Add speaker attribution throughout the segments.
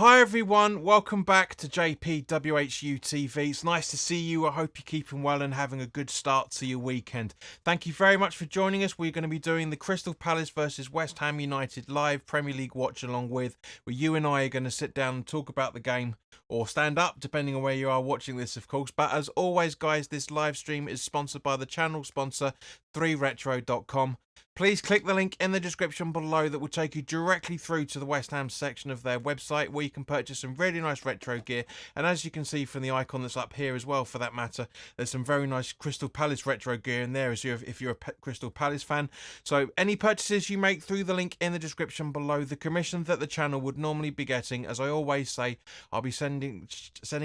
Speaker 1: Hi everyone, welcome back to WHU TV. It's nice to see you. I hope you're keeping well and having a good start to your weekend. Thank you very much for joining us. We're going to be doing the Crystal Palace versus West Ham United live Premier League watch along with, where you and I are going to sit down and talk about the game, or stand up depending on where you are watching this, of course. But as always guys, this live stream is sponsored by the channel sponsor 3retro.com. Please click the link in the description below that will take you directly through to the West Ham section of their website, where you can purchase some really nice retro gear. And as you can see from the icon that's up here as well, for that matter, there's some very nice Crystal Palace retro gear in there if you're a Crystal Palace fan. So any purchases you make through the link in the description below, the commission that the channel would normally be getting, as I always say, I'll be sending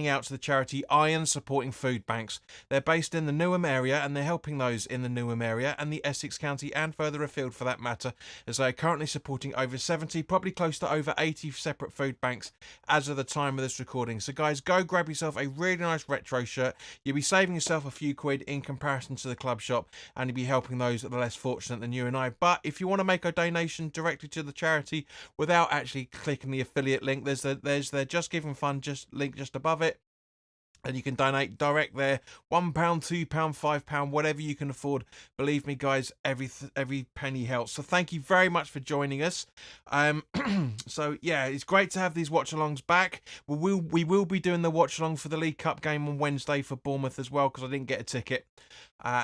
Speaker 1: out to the charity Iron Supporting Food Banks. They're based in the Newham area, and they're helping those in the Newham area and the Essex County and further afield for that matter, as they are currently supporting over 70, probably close to over 80 separate food banks as of the time of this recording. So guys, go grab yourself a really nice retro shirt. You'll be saving yourself a few quid in comparison to the club shop, and you'll be helping those that are less fortunate than you and I. But if you want to make a donation directly to the charity without actually clicking the affiliate link, there's their Just Giving Fund link just above it. And you can donate direct there, £1, £2, £5, whatever you can afford. Believe me, guys, every penny helps. So thank you very much for joining us. So yeah, it's great to have these watch-alongs back. We will be doing the watch-along for the League Cup game on Wednesday for Bournemouth as well, because I didn't get a ticket.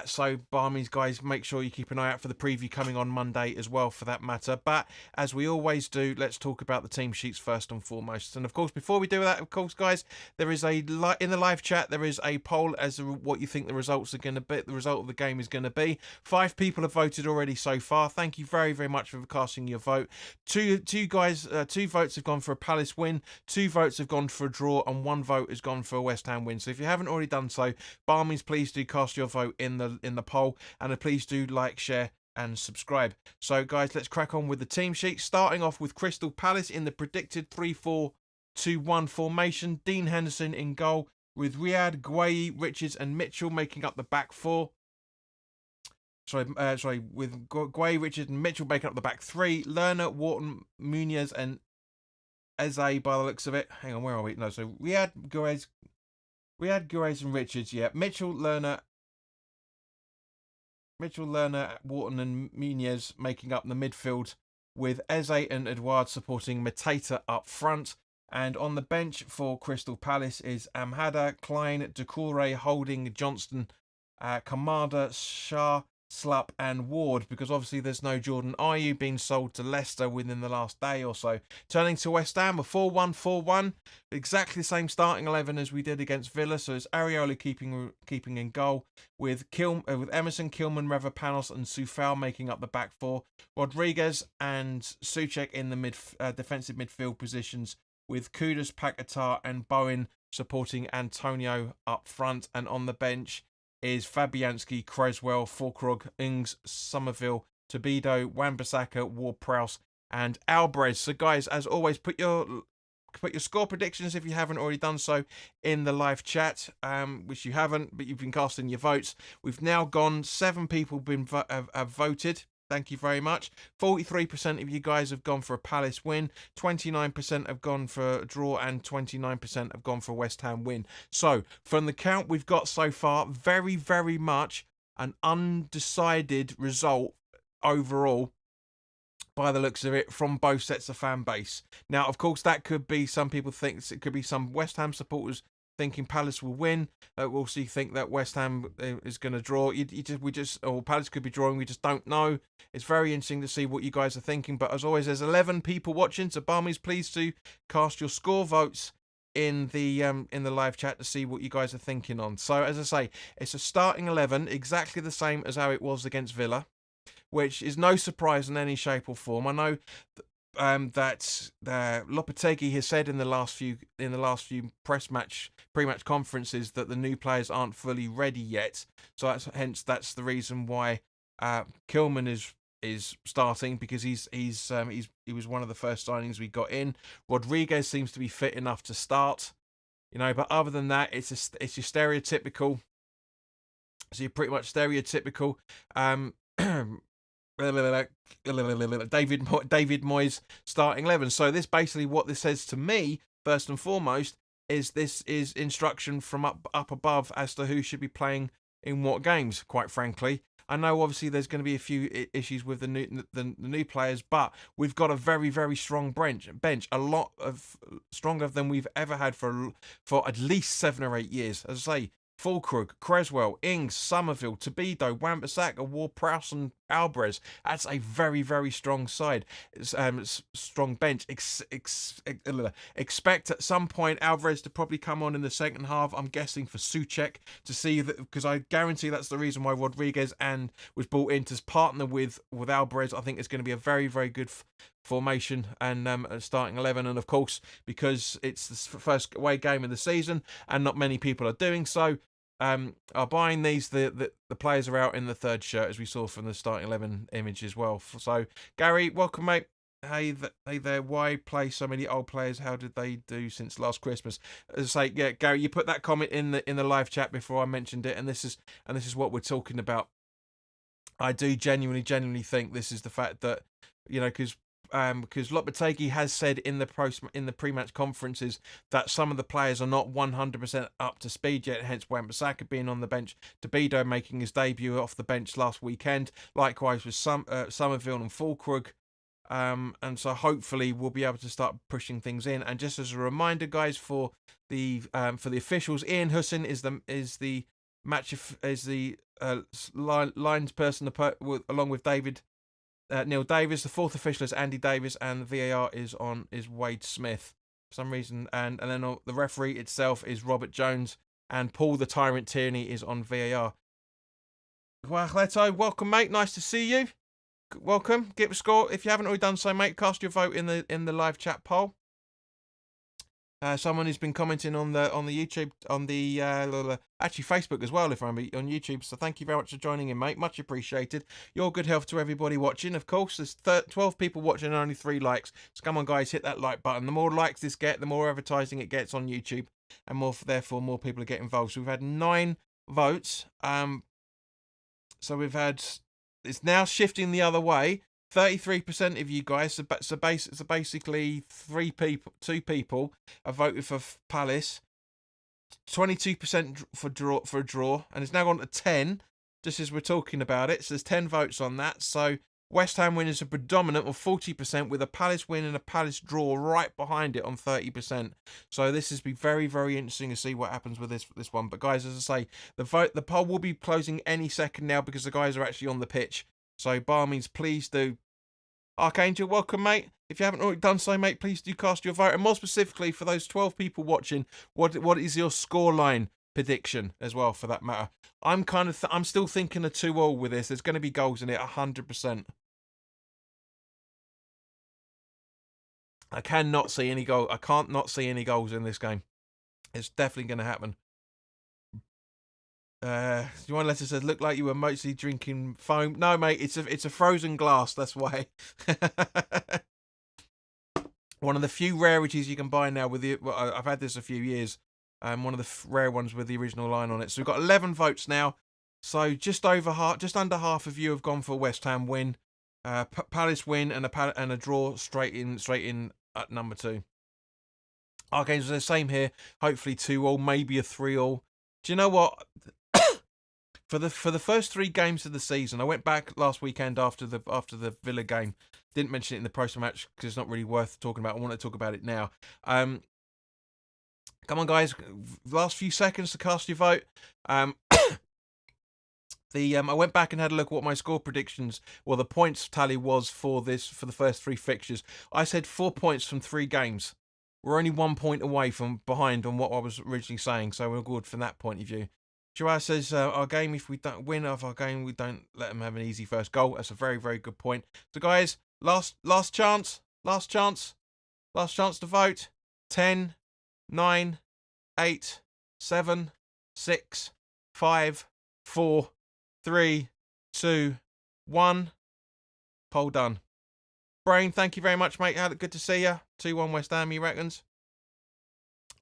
Speaker 1: So by all means, guys, make sure you keep an eye out for the preview coming on Monday as well, for that matter. But as we always do, let's talk about the team sheets first and foremost. And of course, before we do that, of course, guys, there is in the live chat, there is a poll as to what you think the results are going to be. The result of the game is going to be. 5 people have voted already so far. Thank you very, very much for casting your vote. Two votes have gone for a Palace win, 2 votes have gone for a draw, and 1 vote has gone for a West Ham win. So if you haven't already done so, by all means, please do cast your vote in the poll, and please do like, share and subscribe. So guys, let's crack on with the team sheet, starting off with Crystal Palace in the predicted 3-4-2-1 formation. Dean Henderson in goal, with Riyad, Gueye, Richards and Mitchell making up the back 4. With Gueye, Richards and Mitchell making up the back 3. Lerner, Wharton, Muniz and Eze by the looks of it. Hang on, where are we? No, so Riyad, Gueye and Richards, yeah. Mitchell, Lerner, Wharton and Muniz making up the midfield, with Eze and Edouard supporting Mateta up front. And on the bench for Crystal Palace is Amhada, Klein, Doucouré, Holding, Johnston, Kamada, Shah, Slupp and Ward, because obviously there's no Jordan Ayew being sold to Leicester within the last day or so. Turning to West Ham, a 4-1-4-1, exactly the same starting 11 as we did against Villa. So it's Areola keeping in goal, with Emerson, Kilman, Revapanos and Soufal making up the back 4. Rodriguez and Souček in the defensive midfield positions, with Kudus, Paquetá and Bowen supporting Antonio up front. And on the bench is Fabianski, Creswell, Fulkrug, Ings, Somerville, Tobido, Wan-Bissaka, Ward-Prowse and Alvarez. So guys, as always, put your score predictions, if you haven't already done so, in the live chat, which you haven't, but you've been casting your votes. We've now gone 7 people have voted. Thank you very much. 43% of you guys have gone for a Palace win, 29% have gone for a draw, and 29% have gone for a West Ham win. So, from the count we've got so far, very, very much an undecided result overall, by the looks of it, from both sets of fan base. Now, of course, that could be, some people think it could be some West Ham supporters thinking Palace will win. We'll also think that West Ham is going to draw. Or Palace could be drawing. We just don't know. It's very interesting to see what you guys are thinking. But as always, there's 11 people watching, so Barmies, please do cast your score votes in the live chat to see what you guys are thinking on. So as I say, it's a starting 11, exactly the same as how it was against Villa, which is no surprise in any shape or form. I know that Lopetegui has said in the last few pre-match conferences that the new players aren't fully ready yet. So that's the reason why Kilman is starting, because he was one of the first signings we got in. Rodriguez seems to be fit enough to start, but other than that, it's your stereotypical. So you're pretty much stereotypical. David Moyes starting 11. So this basically, what this says to me, first and foremost, is this is instruction from up above as to who should be playing in what games. Quite frankly, I know obviously there's going to be a few issues with the new players, but we've got a very very strong bench, a lot of stronger than we've ever had for at least 7 or 8 years. As I say, Fulkrug, Creswell, Ings, Somerville, Tobido, Wan-Bissaka, Ward-Prowse and Alvarez. That's a very, very strong side. Strong bench. Expect at some point Alvarez to probably come on in the second half, I'm guessing for Souček, to see that, because I guarantee that's the reason why Rodriguez was brought in to partner with Alvarez. I think it's going to be a very, very good formation and starting 11, and of course because it's the first away game of the season and not many people are doing so, are buying these. The players are out in the third shirt, as we saw from the starting 11 image as well. So Gary, welcome mate. Hey there. Why play so many old players? How did they do since last Christmas? As I say, yeah, Gary, you put that comment in the live chat before I mentioned it, and this is what we're talking about. I do genuinely think this is the fact that, because Lopetegui has said in the pre-match conferences that some of the players are not 100% up to speed yet, hence Wan-Bissaka being on the bench, Tobido making his debut off the bench last weekend, likewise with Somerville and Fulkrug, and so hopefully we'll be able to start pushing things in. And just as a reminder, guys, for the officials, Ian Hussin is the lines person along with Neil Davis. The fourth official is Andy Davis, and the VAR is Wade Smith for some reason, and then the referee itself is Robert Jones, and Paul the Tyrant Tierney is on VAR. Well, Leto, welcome mate, nice to see you. Welcome. Give a score if you haven't already done so, mate. Cast your vote in the live chat poll. Someone who's been commenting on the YouTube, on the actually Facebook as well, if I remember, on YouTube. So thank you very much for joining in, mate. Much appreciated. Your good health to everybody watching. Of course, there's 12 people watching and only 3 likes. So come on, guys, hit that like button. The more likes this gets, the more advertising it gets on YouTube, and therefore more people get involved. So we've had 9 votes. So we've had. It's now shifting the other way. 33% of you guys, so basically 2 people have voted for Palace. 22% for a draw, and it's now gone to 10, just as we're talking about it. So there's 10 votes on that. So West Ham win is a predominant of 40%, with a Palace win and a Palace draw right behind it on 30%. So this has been very, very interesting to see what happens with this one. But guys, as I say, the poll will be closing any second now because the guys are actually on the pitch. So by all means, please do. Archangel, welcome, mate. If you haven't already done so, mate, please do cast your vote. And more specifically, for those 12 people watching, what is your scoreline prediction as well, for that matter? I'm I'm still thinking a 2-2 with this. There's going to be goals in it, 100%. I cannot see any goal. I can't not see any goals in this game. It's definitely going to happen. You want to let us look like you were mostly drinking foam? No, mate, it's a frozen glass. That's why. One of the few rarities you can buy now with the. Well, I've had this a few years. One of the rare ones with the original line on it. So we've got 11 votes now. So just under half of you have gone for West Ham win, Palace win, and a draw straight in at number 2. Our games are the same here. Hopefully 2-2, maybe a 3-3. Do you know what? For the first 3 games of the season, I went back last weekend after the Villa game. Didn't mention it in the post match because it's not really worth talking about. I want to talk about it now. Come on, guys! Last few seconds to cast your vote. I went back and had a look at what my score predictions, the points tally was for the first 3 fixtures. I said 4 points from 3 games. We're only 1 point away from behind on what I was originally saying, so we're good from that point of view. Joao says, our game, if we don't win our game, we don't let them have an easy first goal. That's a very, very good point. So, guys, last chance to vote. 10, 9, 8, 7, 6, 5, 4, 3, 2, 1. Poll done. Brain, thank you very much, mate. Good to see you. 2-1 West Ham, you reckons?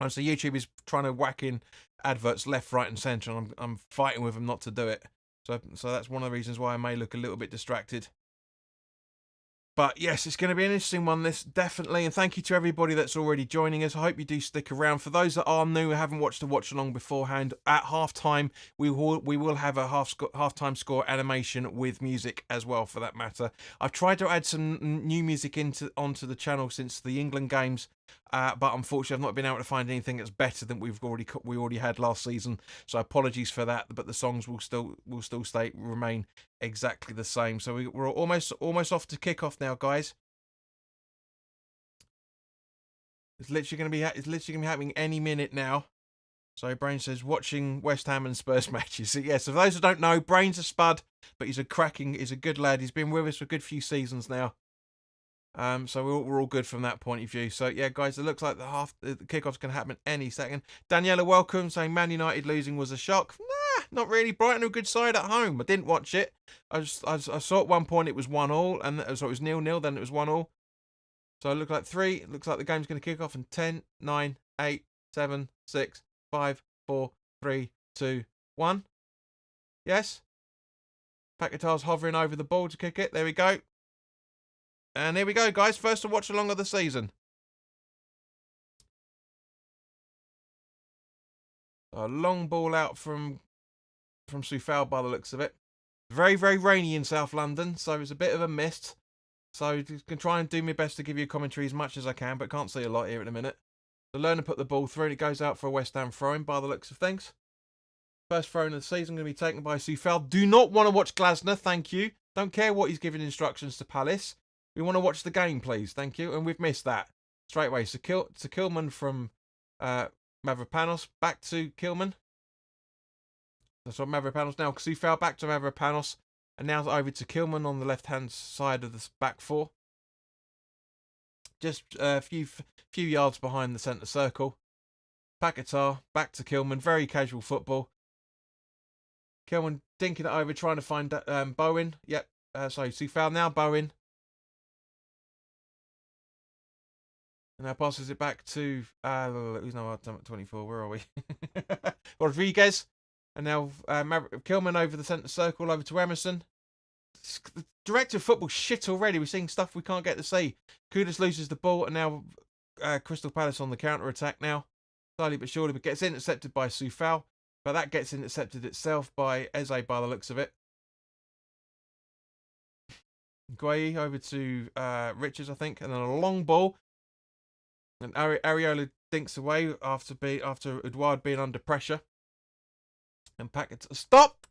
Speaker 1: And so YouTube is trying to whack in adverts left, right, and centre, and I'm fighting with them not to do it. So that's one of the reasons why I may look a little bit distracted. But yes, it's going to be an interesting one, this definitely. And thank you to everybody that's already joining us. I hope you do stick around. For those that are new, haven't watched the watch along beforehand, at halftime we will have a halftime score animation with music as well, for that matter. I've tried to add some new music onto the channel since the England games. But unfortunately, I've not been able to find anything that's better than we already had last season. So apologies for that. But the songs will still remain exactly the same. So we're almost off to kick off now, guys. It's literally going to be happening any minute now. So Brain says watching West Ham and Spurs matches. So yes, for those who don't know, Brain's a spud, but he's a good lad. He's been with us for a good few seasons now. So we're all good from that point of view. So yeah, guys, it looks like the kickoff's going to happen any second. Daniela, welcome, saying Man United losing was a shock. Nah, not really. Brighton are a good side at home. I didn't watch it. I saw at one point it was 1-1, and so it was 0-0. Then it was 1-1. So it looked like 3. It looks like the game's going to kick off in 10, 9, 8, 7, 6, 5, 4, 3, 2, 1. Yes. Paquetá's hovering over the ball to kick it. There we go. And here we go, guys. First to watch along of the season. A long ball out from Soufal by the looks of it. Very, very rainy in South London, so it's a bit of a mist. So I can try and do my best to give you commentary as much as I can, but can't see a lot here in a minute. So Lerner put the ball through, and it goes out for a West Ham throw-in by the looks of things. First throw-in of the season going to be taken by Soufal. Do not want to watch Glasner, thank you. Don't care what he's giving instructions to Palace. We want to watch the game, please. Thank you. And we've missed that. Straight away. So Kilman from Mavropanos. Back to Kilman. That's what Mavropanos now. Because he fell back to Mavropanos. And now over to Kilman on the left-hand side of the back four. Just a few yards behind the centre circle. Paquetá. Back to Kilman. Very casual football. Kilman dinking it over, trying to find Bowen. Yep. Sorry, Soufal now. Bowen. And now passes it back to who's now at 24? Where are we? Rodriguez. And now Kilman over the centre circle, over to Emerson. The director of football shit already. We're seeing stuff we can't get to see. Kudus loses the ball, and now Crystal Palace on the counter attack now, slowly but surely, but gets intercepted by Soufal. But that gets intercepted itself by Eze by the looks of it. Gueye over to Richards, I think, and then a long ball. And Areola dinks away after Edouard being under pressure. And Paquetá, stop!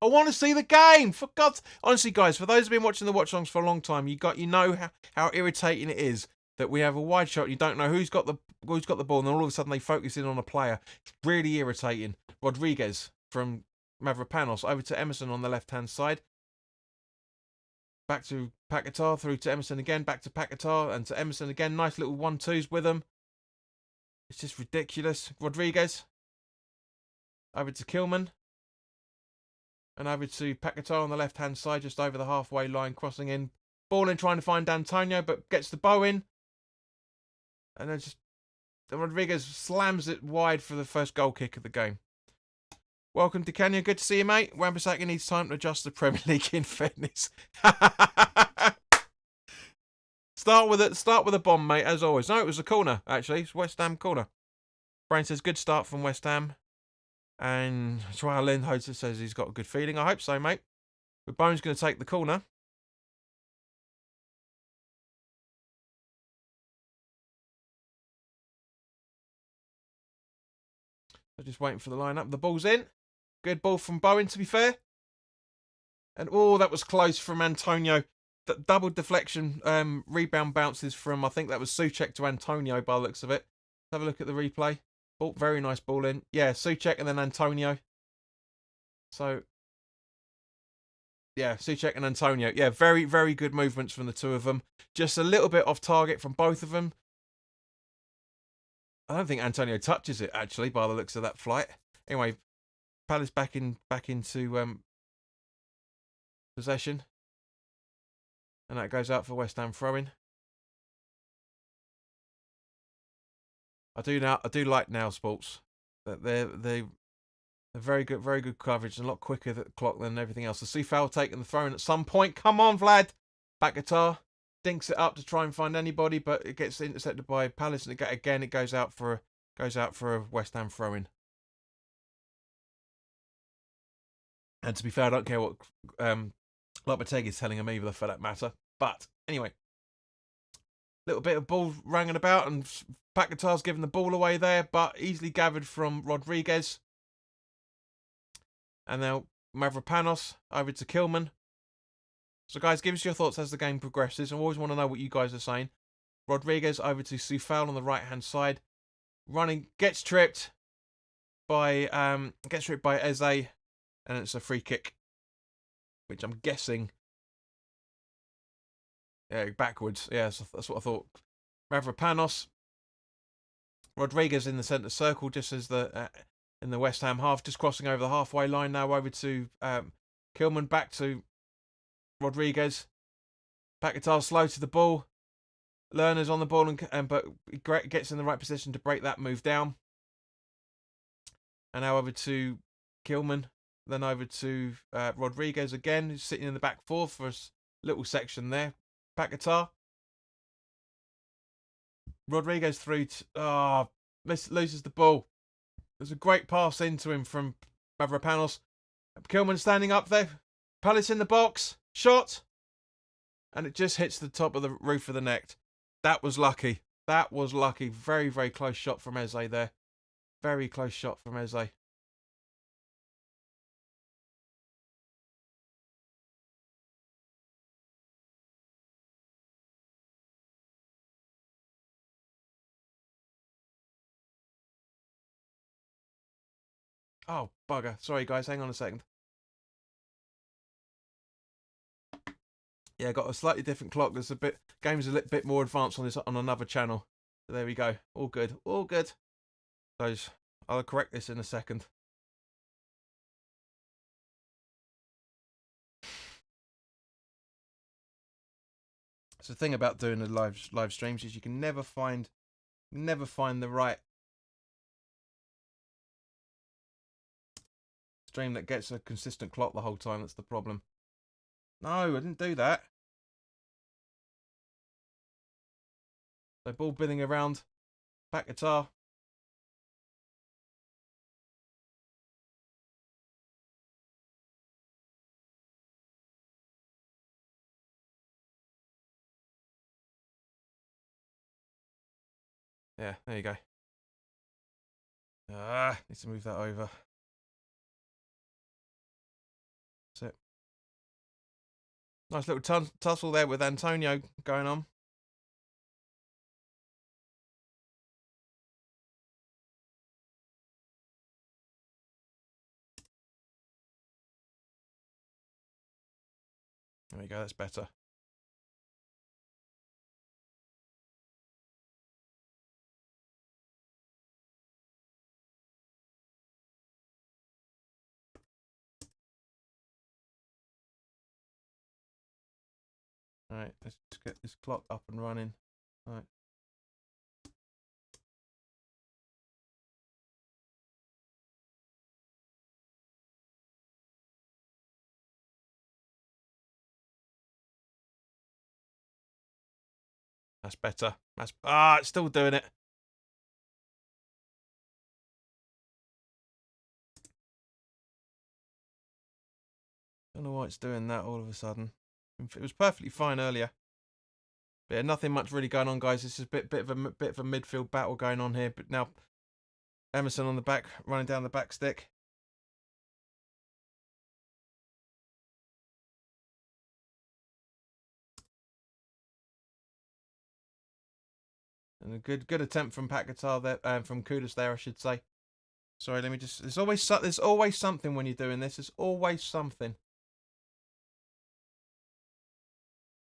Speaker 1: I want to see the game. For God's, honestly, guys, for those who've been watching the watch longs for a long time, you know how irritating it is that we have a wide shot. And you don't know who's got the ball, and then all of a sudden they focus in on a player. It's really irritating. Rodriguez from Mavropanos over to Emerson on the left-hand side. Back to Paquetá, through to Emerson again, back to Paquetá, and to Emerson again. Nice little 1-2s with them. It's just ridiculous. Rodriguez. Over to Kilman. And over to Paquetá on the left-hand side, just over the halfway line, crossing in. Ball in, trying to find Antonio, but gets the bow in. And then Rodriguez slams it wide for the first goal kick of the game. Welcome to Kenya. Good to see you, mate. Wan-Bissaka needs time to adjust the Premier League, in fairness. Start with a bomb, mate, as always. No, it was a corner, actually. It's West Ham corner. Brain says, good start from West Ham. And Joao Lindhoser says he's got a good feeling. I hope so, mate. But Bone's going to take the corner. So just waiting for the line-up. The ball's in. Good ball from Bowen, to be fair. And, oh, that was close from Antonio. That double deflection rebound bounces from, I think that was Souček to Antonio by the looks of it. Let's have a look at the replay. Oh, very nice ball in. Yeah, Souček and then Antonio. So, yeah, Souček and Antonio. Yeah, very, very good movements from the two of them. Just a little bit off target from both of them. I don't think Antonio touches it, actually, by the looks of that flight. Anyway, Palace back into possession. And that goes out for West Ham throwing. I do like Now Sports. That they're very good coverage and a lot quicker at the clock than everything else. The Soufal taking the throw in at some point. Come on, Vlad. Paquetá. dinks it up to try and find anybody, but it gets intercepted by Palace, and again it goes out for a West Ham throw-in. And to be fair, I don't care what Lopetegui's telling him either, for that matter. But anyway, little bit of ball ranging about, and Paquetá's giving the ball away there, but easily gathered from Rodriguez. And now Mavropanos over to Kilman. So guys, give us your thoughts as the game progresses. I always want to know what you guys are saying. Rodriguez over to Soufal on the right hand side. Running, gets tripped by Eze, and it's a free kick, which I'm guessing, backwards. Yeah, that's what I thought. Mavropanos, Rodriguez in the centre circle, just as in the West Ham half, just crossing over the halfway line now over to Kilman, back to Rodriguez. Paquetá slow to the ball. Lerner's on the ball, but gets in the right position to break that move down. And now over to Kilman. Then over to Rodriguez again, who's sitting in the back four for a little section there. Paquetá. Rodriguez through to... loses the ball. There's a great pass into him from Mavropanos. Kilman standing up there. Palace in the box. Shot. And it just hits the top of the roof of the net. That was lucky. That was lucky. Very, very close shot from Eze there. Very close shot from Eze. Oh, bugger. Sorry, guys. Hang on a second. Yeah, got a slightly different clock. There's game's a little bit more advanced on another channel. So there we go. All good. All good. So I'll correct this in a second. It's the thing about doing the live streams is you can never find the right stream that gets a consistent clock the whole time. That's the problem. No, I didn't do that. So ball billing around. Paquetá. Yeah, there you go. Need to move that over. That's it. Nice little tussle there with Antonio going on. There we go, that's better. Alright, let's get this clock up and running. Alright. That's better. It's still doing it. Don't know why it's doing that all of a sudden. It was perfectly fine earlier. But yeah, nothing much really going on, guys. This is a bit of a midfield battle going on here. But now Emerson on the back, running down the back stick. And a good attempt from Paquetá there, from Kudus there, I should say. Sorry, let me just. There's always something when you're doing this. There's always something.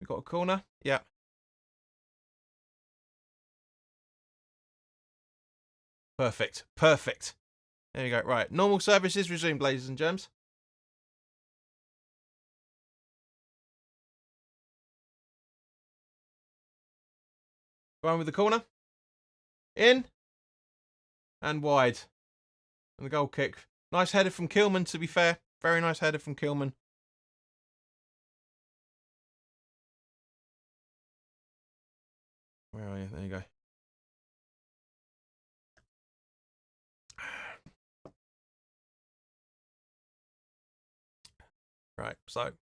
Speaker 1: We got a corner. Yeah. Perfect. Perfect. There you go. Right. Normal service is resumed, ladies and germs. Going with the corner. In. And wide. And the goal kick. Nice header from Kilman, to be fair. Very nice header from Kilman. Where are you? There you go. Right, so.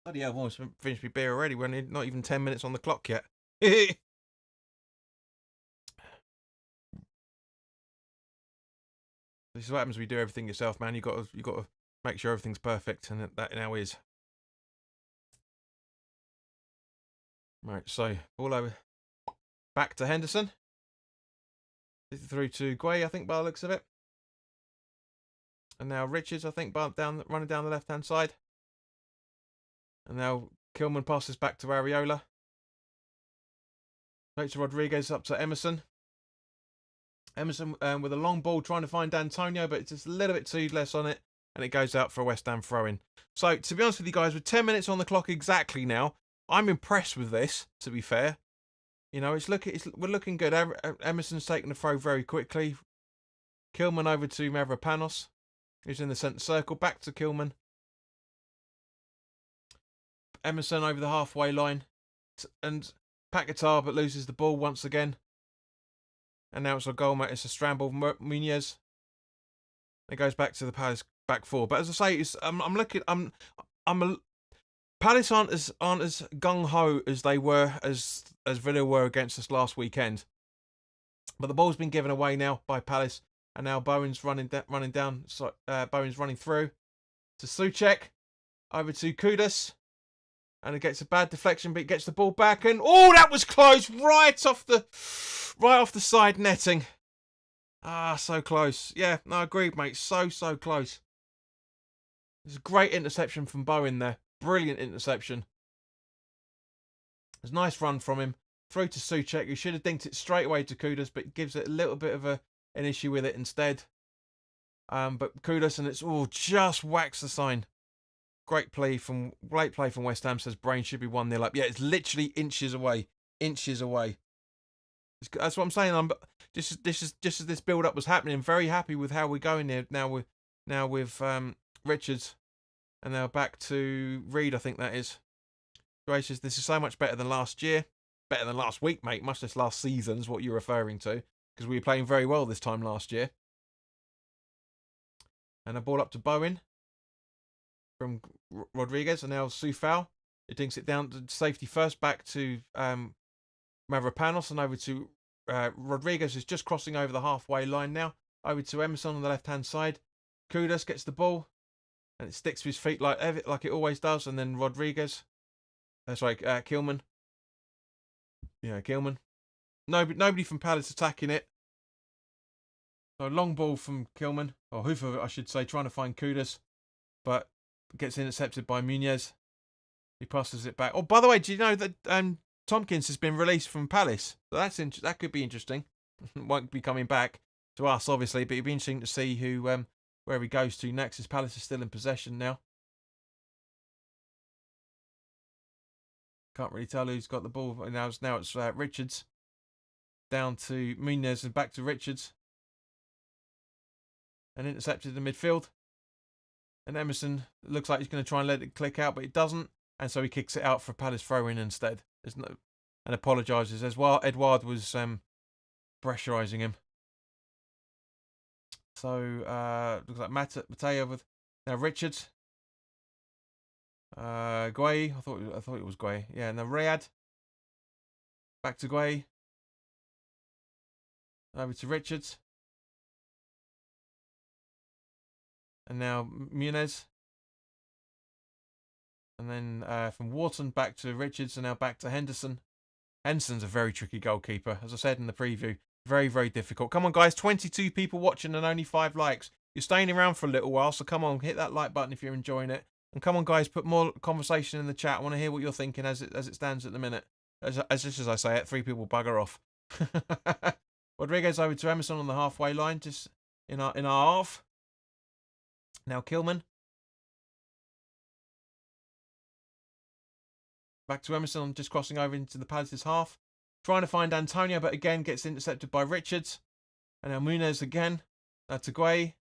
Speaker 1: Bloody hell, I've almost finished my beer already. We're not even 10 minutes on the clock yet. This is what happens when you do everything yourself, man. You got to make sure everything's perfect, and that now is. Right, so all over back to Henderson. Through to Guay, I think, by the looks of it. And now Richards, I think, running down the left-hand side. And now Kilman passes back to Areola. Back to Rodriguez, up to Emerson. Emerson with a long ball trying to find Antonio, but it's just a little bit too less on it. And it goes out for a West Ham throw-in. So, to be honest with you guys, with 10 minutes on the clock exactly now, I'm impressed with this, to be fair. You know, we're looking good. Emerson's taking the throw very quickly. Kilman over to Mavropanos, who's in the centre circle. Back to Kilman. Emerson over the halfway line. And Paquetá, but loses the ball once again. And now it's a goal. It's a scramble. Muñoz. It goes back to the Palace back four. But as I say, Palace aren't as gung ho as they were as Villa were against us last weekend. But the ball's been given away now by Palace, and now Bowen's running down. So Bowen's running through to Souček, over to Kudus, and it gets a bad deflection, but it gets the ball back, and oh, that was close, right off the side netting. Ah, so close. Yeah, no, agreed, mate. So close. It's a great interception from Bowen there. Brilliant interception. It's a nice run from him. Through to Souček, who should have dinked it straight away to Kudus, but gives it a little bit of an issue with it instead. But Kudus, and it's just whacks the sign. Great play from West Ham, says Brain should be 1-0 up. Yeah, it's literally inches away. Inches away. That's what I'm saying. Just as this build-up was happening, I'm very happy with how we're going there now with Richards. And now back to Reed, I think that is. Gracious, this is so much better than last year. Better than last week, mate. Much less last season is what you're referring to. Because we were playing very well this time last year. And a ball up to Bowen. From Rodriguez. And now Soufal. It dinks it down to safety first. Back to Mavropanos. And over to Rodriguez, who's just crossing over the halfway line now. Over to Emerson on the left-hand side. Kudus gets the ball. And it sticks to his feet like it always does. And then Rodriguez. Kilman. Yeah, Kilman. Nobody from Palace attacking it. So long ball from Kilman. Or Hoover, I should say, trying to find Kudus. But gets intercepted by Muñoz. He passes it back. Oh, by the way, do you know that Tompkins has been released from Palace? So that could be interesting. Won't be coming back to us, obviously, but it'd be interesting to see where he goes to next, as Palace is still in possession now. Can't really tell who's got the ball. Now it's Richards. Down to Muñoz and back to Richards. And intercepted in midfield. And Emerson looks like he's going to try and let it click out, but it doesn't. And so he kicks it out for Palace throw-in instead. And apologises as well. Edouard was pressurising him. So looks like Mateo with now Richards. Guay. I thought it was Guay. Yeah, now Riyad. Back to Guay. Over to Richards. And now Muñoz. And then from Wharton back to Richards, and now back to Henderson. Henderson's a very tricky goalkeeper, as I said in the preview. Very, very difficult. Come on, guys. 22 people watching and only 5 likes. You're staying around for a little while, so come on, hit that like button if you're enjoying it. And come on, guys, put more conversation in the chat. I want to hear what you're thinking as it stands at the minute. As I say it, 3 people bugger off. Rodriguez over to Emerson on the halfway line, just in our half. Now Kilman. Back to Emerson, just crossing over into the Palace's half. Trying to find Antonio, but again gets intercepted by Richards. And now Muñoz again. Now to Guay.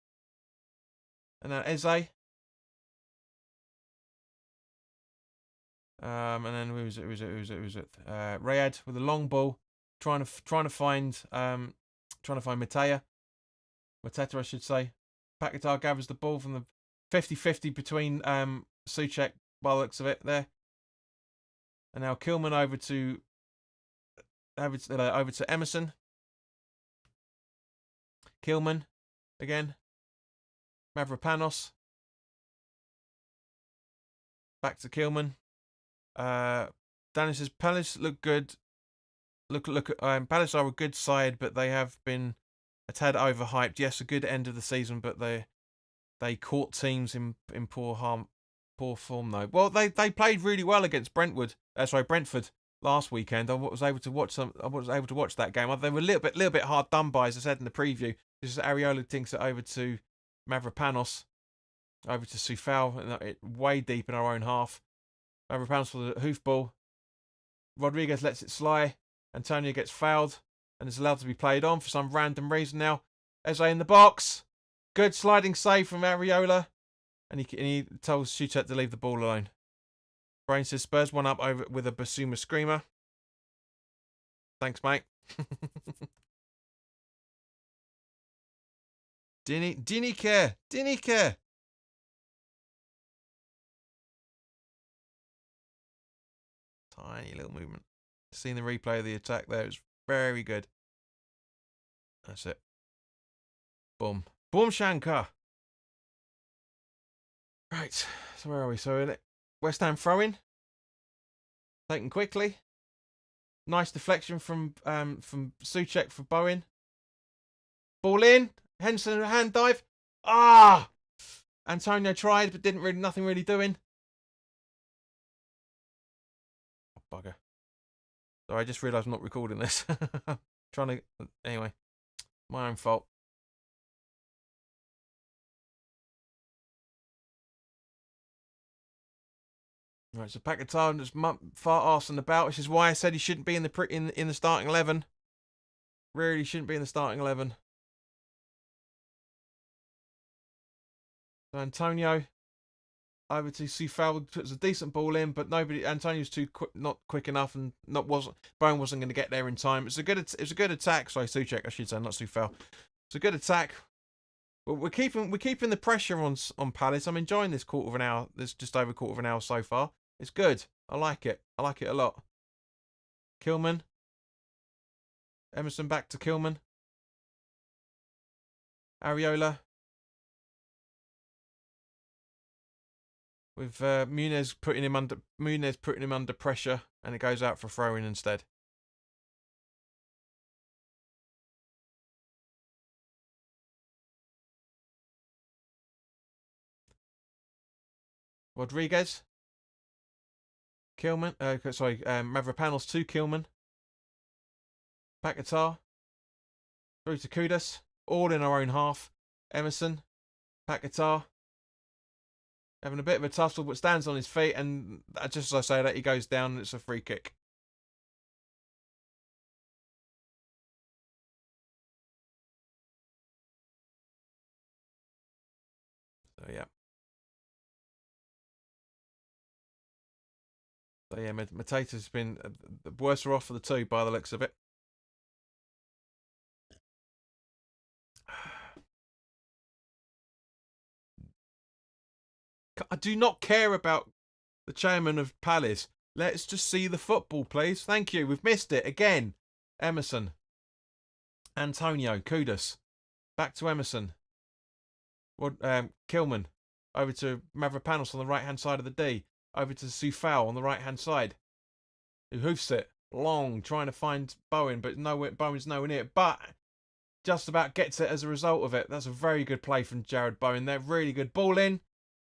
Speaker 1: And now Eze. And then who was it? Rayad with a long ball, trying to find Mateta, I should say. Paquetá gathers the ball from the 50-50 between Souček by the looks of it there. And now Kilman over to Emerson. Kilman again. Mavropanos. Back to Kilman. Danny says Palace look good. Look at Palace are a good side, but they have been a tad overhyped. Yes, a good end of the season, but they caught teams in poor form though. Well, they played really well against Brentford last weekend. I was able to watch that game. They were a little bit hard done by, as I said in the preview. This is Areola tinks it over to Mavropanos, over to Soufal, way deep in our own half. Mavropanos for the hoofball. Rodriguez lets it slide. Antonio gets fouled and is allowed to be played on for some random reason now. Eze in the box. Good sliding save from Areola. And he tells Souček to leave the ball alone. Brain says Spurs one up over with a Basuma screamer. Thanks, mate. Didn't care. Tiny little movement. Seeing the replay of the attack there, it's very good. That's it. Boom. Boom Shankar. Right. So where are we? So West Ham throw-in. Taken quickly. Nice deflection from Souček for Bowen. Ball in. Henson hand dive. Ah! Antonio tried, but nothing really doing. Oh, bugger. Sorry, I just realised I'm not recording this. Anyway, my own fault. Right, so Paquetá just fart arse on the bout, which is why I said he shouldn't be in the starting 11. Really shouldn't be in the starting 11. So Antonio over to Soufal, puts a decent ball in, but Antonio's not quick enough, and Bowen wasn't going to get there in time. It's a good attack. Sorry, Souček, I should say, not Soufal. It's a good attack. Well, we're keeping the pressure on Palace. I'm enjoying this quarter of an hour. This just over quarter of an hour so far. It's good. I like it. I like it a lot. Kilman. Emerson back to Kilman. Areola. With Muniz putting him under pressure, and it goes out for throw-in instead. Rodriguez. Kilman. Mavropanos to Kilman. Paquetá. Through to Kudus. All in our own half. Emerson. Paquetá. Having a bit of a tussle, but stands on his feet, and just as I say that, he goes down, and it's a free kick. So yeah. Mateta's been the worse off of the two by the looks of it. I do not care about the chairman of Palace. Let's just see the football, please. Thank you. We've missed it again. Emerson. Antonio. Kudus. Back to Emerson. Kilman. Over to Mavropanos on the right-hand side of the D. Over to Soufal on the right-hand side. Who hoofs it. Long. Trying to find Bowen, but Bowen's nowhere near it. But just about gets it as a result of it. That's a very good play from Jared Bowen there. Really good. Ball in.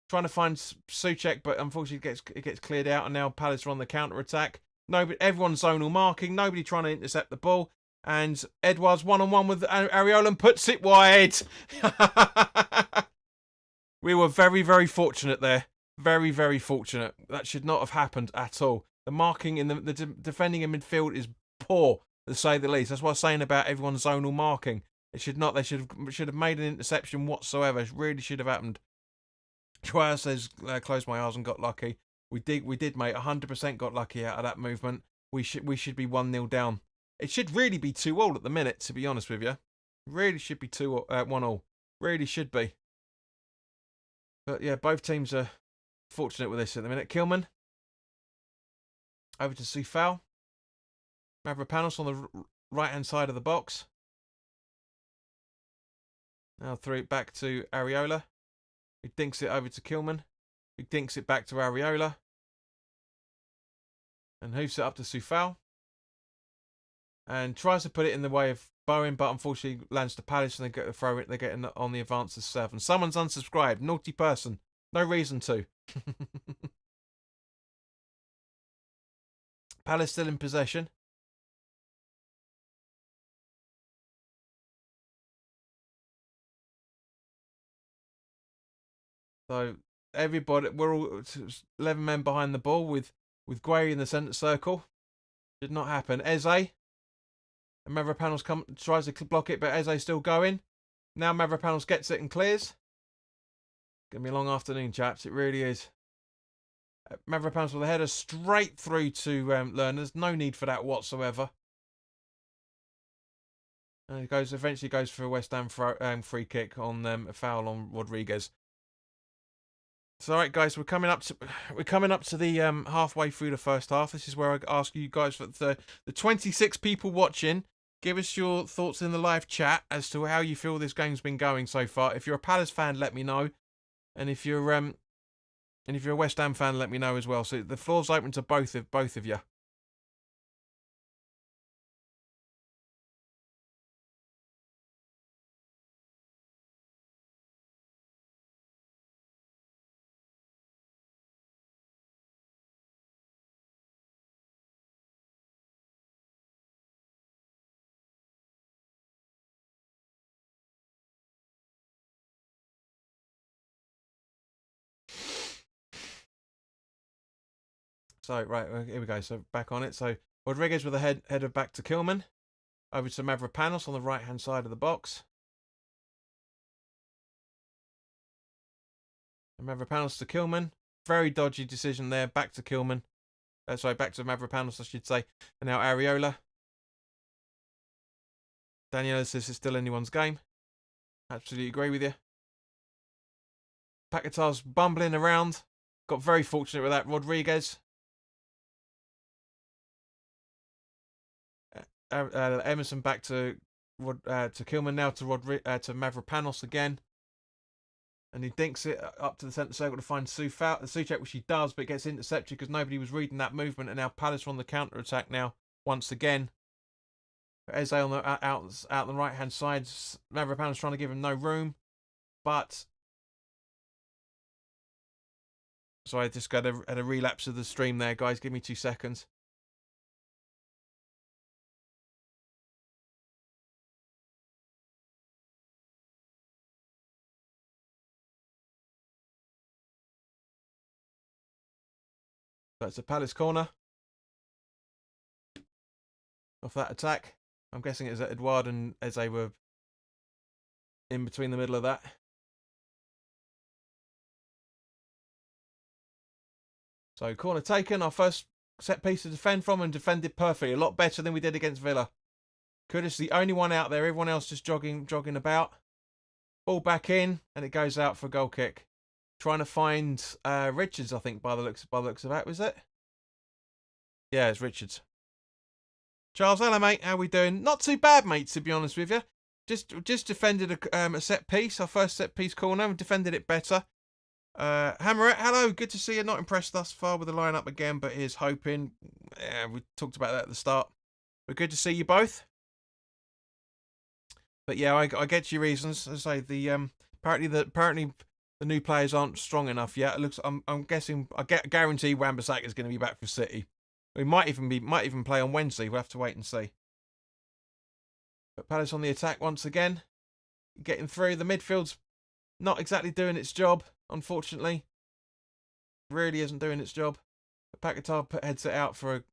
Speaker 1: Trying to find Souček, but unfortunately it gets cleared out, and now Palace are on the counter-attack. Everyone's zonal marking, nobody trying to intercept the ball, and Edwards one-on-one with Areola and puts it wide. We were very, very fortunate there. Very, very fortunate. That should not have happened at all. The marking in the defending in midfield is poor, to say the least. That's what I was saying about everyone's zonal marking. It should not. They should have made an interception whatsoever. It really should have happened. Troyer says, closed my eyes and got lucky. We did, mate. 100% got lucky out of that movement. We should be 1-0 down. It should really be 2-2 at the minute, to be honest with you. Really should be 1-1. Really should be. But yeah, both teams are fortunate with this at the minute. Kilman over to Sufal. Mavropanos on the right-hand side of the box. Now through back to Areola. He dinks it over to Kilman. He dinks it back to Areola. And hoofs it up to Sufal. And tries to put it in the way of Bowen, but unfortunately lands to Palace and they get the throw it. They get in on the advance of 7. Someone's unsubscribed. Naughty person. No reason to. Palace still in possession. So everybody, we're all 11 men behind the ball with Guerri in the centre circle. Did not happen. Eze. And Mavropanos tries to block it, but Eze's still going. Now Mavropanos gets it and clears. Gonna be a long afternoon, chaps. It really is. Mavropanos with a header straight through to Learners. No need for that whatsoever. And it eventually goes for a West Ham free kick on a foul on Rodriguez. So, all right, guys, we're coming up to the halfway through the first half. This is where I ask you guys for the 26 people watching. Give us your thoughts in the live chat as to how you feel this game's been going so far. If you're a Palace fan, let me know, and if you're a West Ham fan, let me know as well. So the floor's open to both of you. So, right, here we go. So, back on it. So, Rodriguez with a header back to Kilman. Over to Mavropanos on the right-hand side of the box. And Mavropanos to Kilman. Very dodgy decision there. Back to Kilman. Back to Mavropanos, I should say. And now Areola. Daniela says it's still anyone's game. Absolutely agree with you. Paquetá's bumbling around. Got very fortunate with that. Rodriguez. Emerson back to Kilman, now to Mavropanos again, and he dinks it up to the centre circle to find Souček, which he does, but gets intercepted because nobody was reading that movement, and now Palace are on the counter attack now once again. Eze on the out the right hand side. Mavropanos trying to give him no room, but so I just got a relapse of the stream there, guys. Give me 2 seconds. So it's a Palace corner off that attack. I'm guessing it's Edouard and Eze were in between the middle of that. So corner taken, our first set piece to defend from, and defended perfectly. A lot better than we did against Villa. Kudus the only one out there, everyone else just jogging about. Ball back in, and it goes out for a goal kick. Trying to find Richards, I think, by the looks of that, was it? Yeah, it's Richards. Charles, hello, mate. How we doing? Not too bad, mate, to be honest with you. Just defended a set piece, our first set piece corner, and defended it better. Hammerette, hello. Good to see you. Not impressed thus far with the lineup again, but here's hoping. Yeah, we talked about that at the start. But good to see you both. But yeah, I get your reasons. As I say, the apparently the new players aren't strong enough yet. It looks. I'm guessing. Guarantee Wan-Bissaka is going to be back for City. We might even play on Wednesday. We'll have to wait and see. But Palace on the attack once again, getting through. The midfield's not exactly doing its job, unfortunately. Really isn't doing its job. Paquetá heads it out for a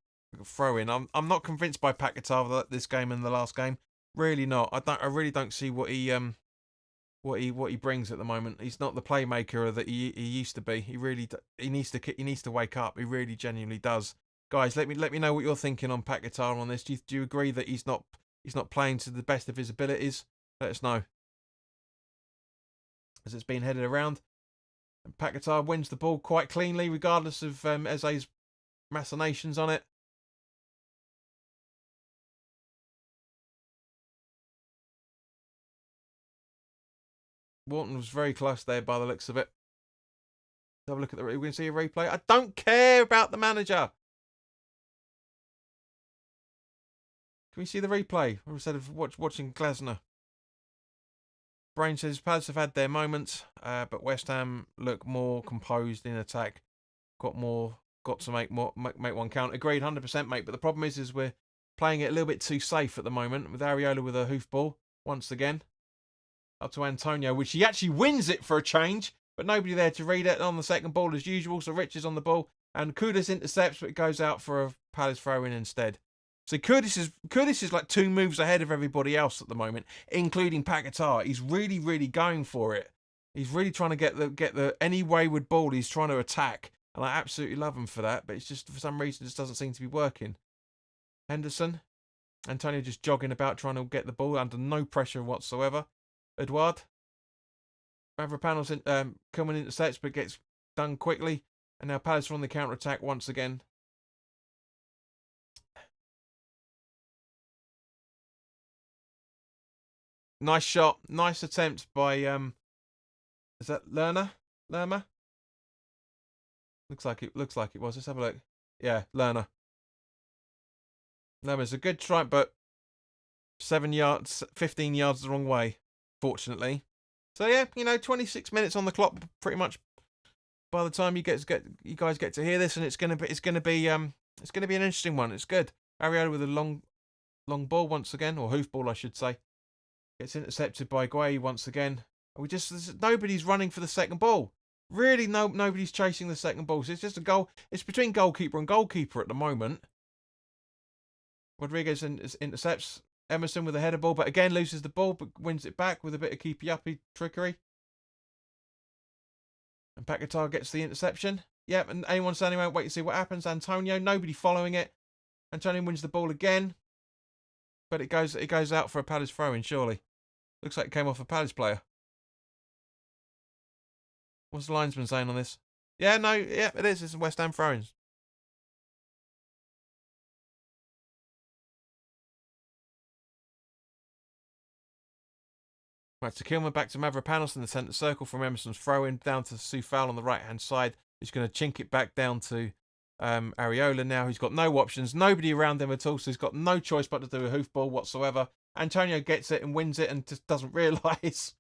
Speaker 1: throw-in. I'm not convinced by Paquetá this game and the last game. Really not. I really don't see what he what he brings at the moment. He's not the playmaker that he used to be. He needs to wake up. He really genuinely does. Guys, let me know what you're thinking on Paquetá on this. Do you agree that he's not playing to the best of his abilities? Let us know. As it's been headed around, and Paquetá wins the ball quite cleanly, regardless of Eze's machinations on it. Wharton was very close there by the looks of it. Let's have a look at the. We're going to see a replay. I don't care about the manager. Can we see the replay instead of watching Glasner? Brain says Palace have had their moments, but West Ham look more composed in attack. Got to make one count. Agreed, 100%, mate. But the problem is we're playing it a little bit too safe at the moment with Areola with a hoofball once again. Up to Antonio, which he actually wins it for a change, but nobody there to read it on the second ball as usual. So Rich is on the ball, and Kudus intercepts, but it goes out for a Palace throw-in instead. So Kudus is like 2 moves ahead of everybody else at the moment, including Paquetá. He's really, really going for it. He's really trying to get the any wayward ball. He's trying to attack, and I absolutely love him for that. But it's just for some reason, it just doesn't seem to be working. Henderson, Antonio just jogging about trying to get the ball under no pressure whatsoever. Edouard, Mavropanos coming intercepts, but gets done quickly, and now Palace are on the counter attack once again. Nice shot. Nice attempt by is that Lerner? Looks like it was. Let's have a look. Yeah, Lerner. Lerner's a good try, but 15 yards the wrong way, fortunately. So yeah, 26 minutes on the clock pretty much by the time you guys get to hear this, and it's gonna be an interesting one. It's good. Areola with a long ball once again, or hoofball I should say. Gets intercepted by Guay once again. Nobody's running for the second ball. Really, nobody's chasing the second ball. So it's just a goal. It's between goalkeeper and goalkeeper at the moment. Rodriguez intercepts Emerson with a header ball, but again loses the ball, but wins it back with a bit of keepy-uppy trickery. And Paquetá gets the interception. Yep, and anyone standing around, wait to see what happens. Antonio, nobody following it. Antonio wins the ball again, but it goes out for a Palace throw-in, surely. Looks like it came off a Palace player. What's the linesman saying on this? Yeah, no, yeah, it is. It's West Ham throw-ins. Right, so Kilman back to Mavropanos in the centre circle from Emerson's throw-in down to Soufal on the right-hand side. He's going to chink it back down to Areola now. He's got no options, nobody around him at all, so he's got no choice but to do a hoofball whatsoever. Antonio gets it and wins it and just doesn't realise.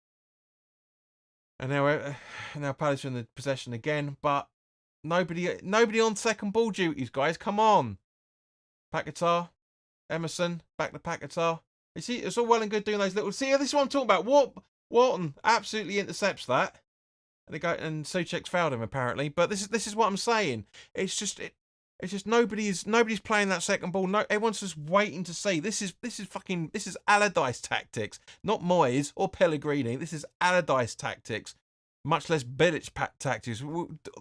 Speaker 1: And now Palace are in the possession again, but nobody on second ball duties, guys. Come on. Paquetá, Emerson, back to Paquetá. You see, it's all well and good doing those little. See, this is what I'm talking about. Wharton absolutely intercepts that, and Souček's fouled him apparently. But this is what I'm saying. It's just nobody's playing that second ball. No, everyone's just waiting to see. This is Allardyce tactics, not Moyes or Pellegrini. This is Allardyce tactics, much less Bilic tactics.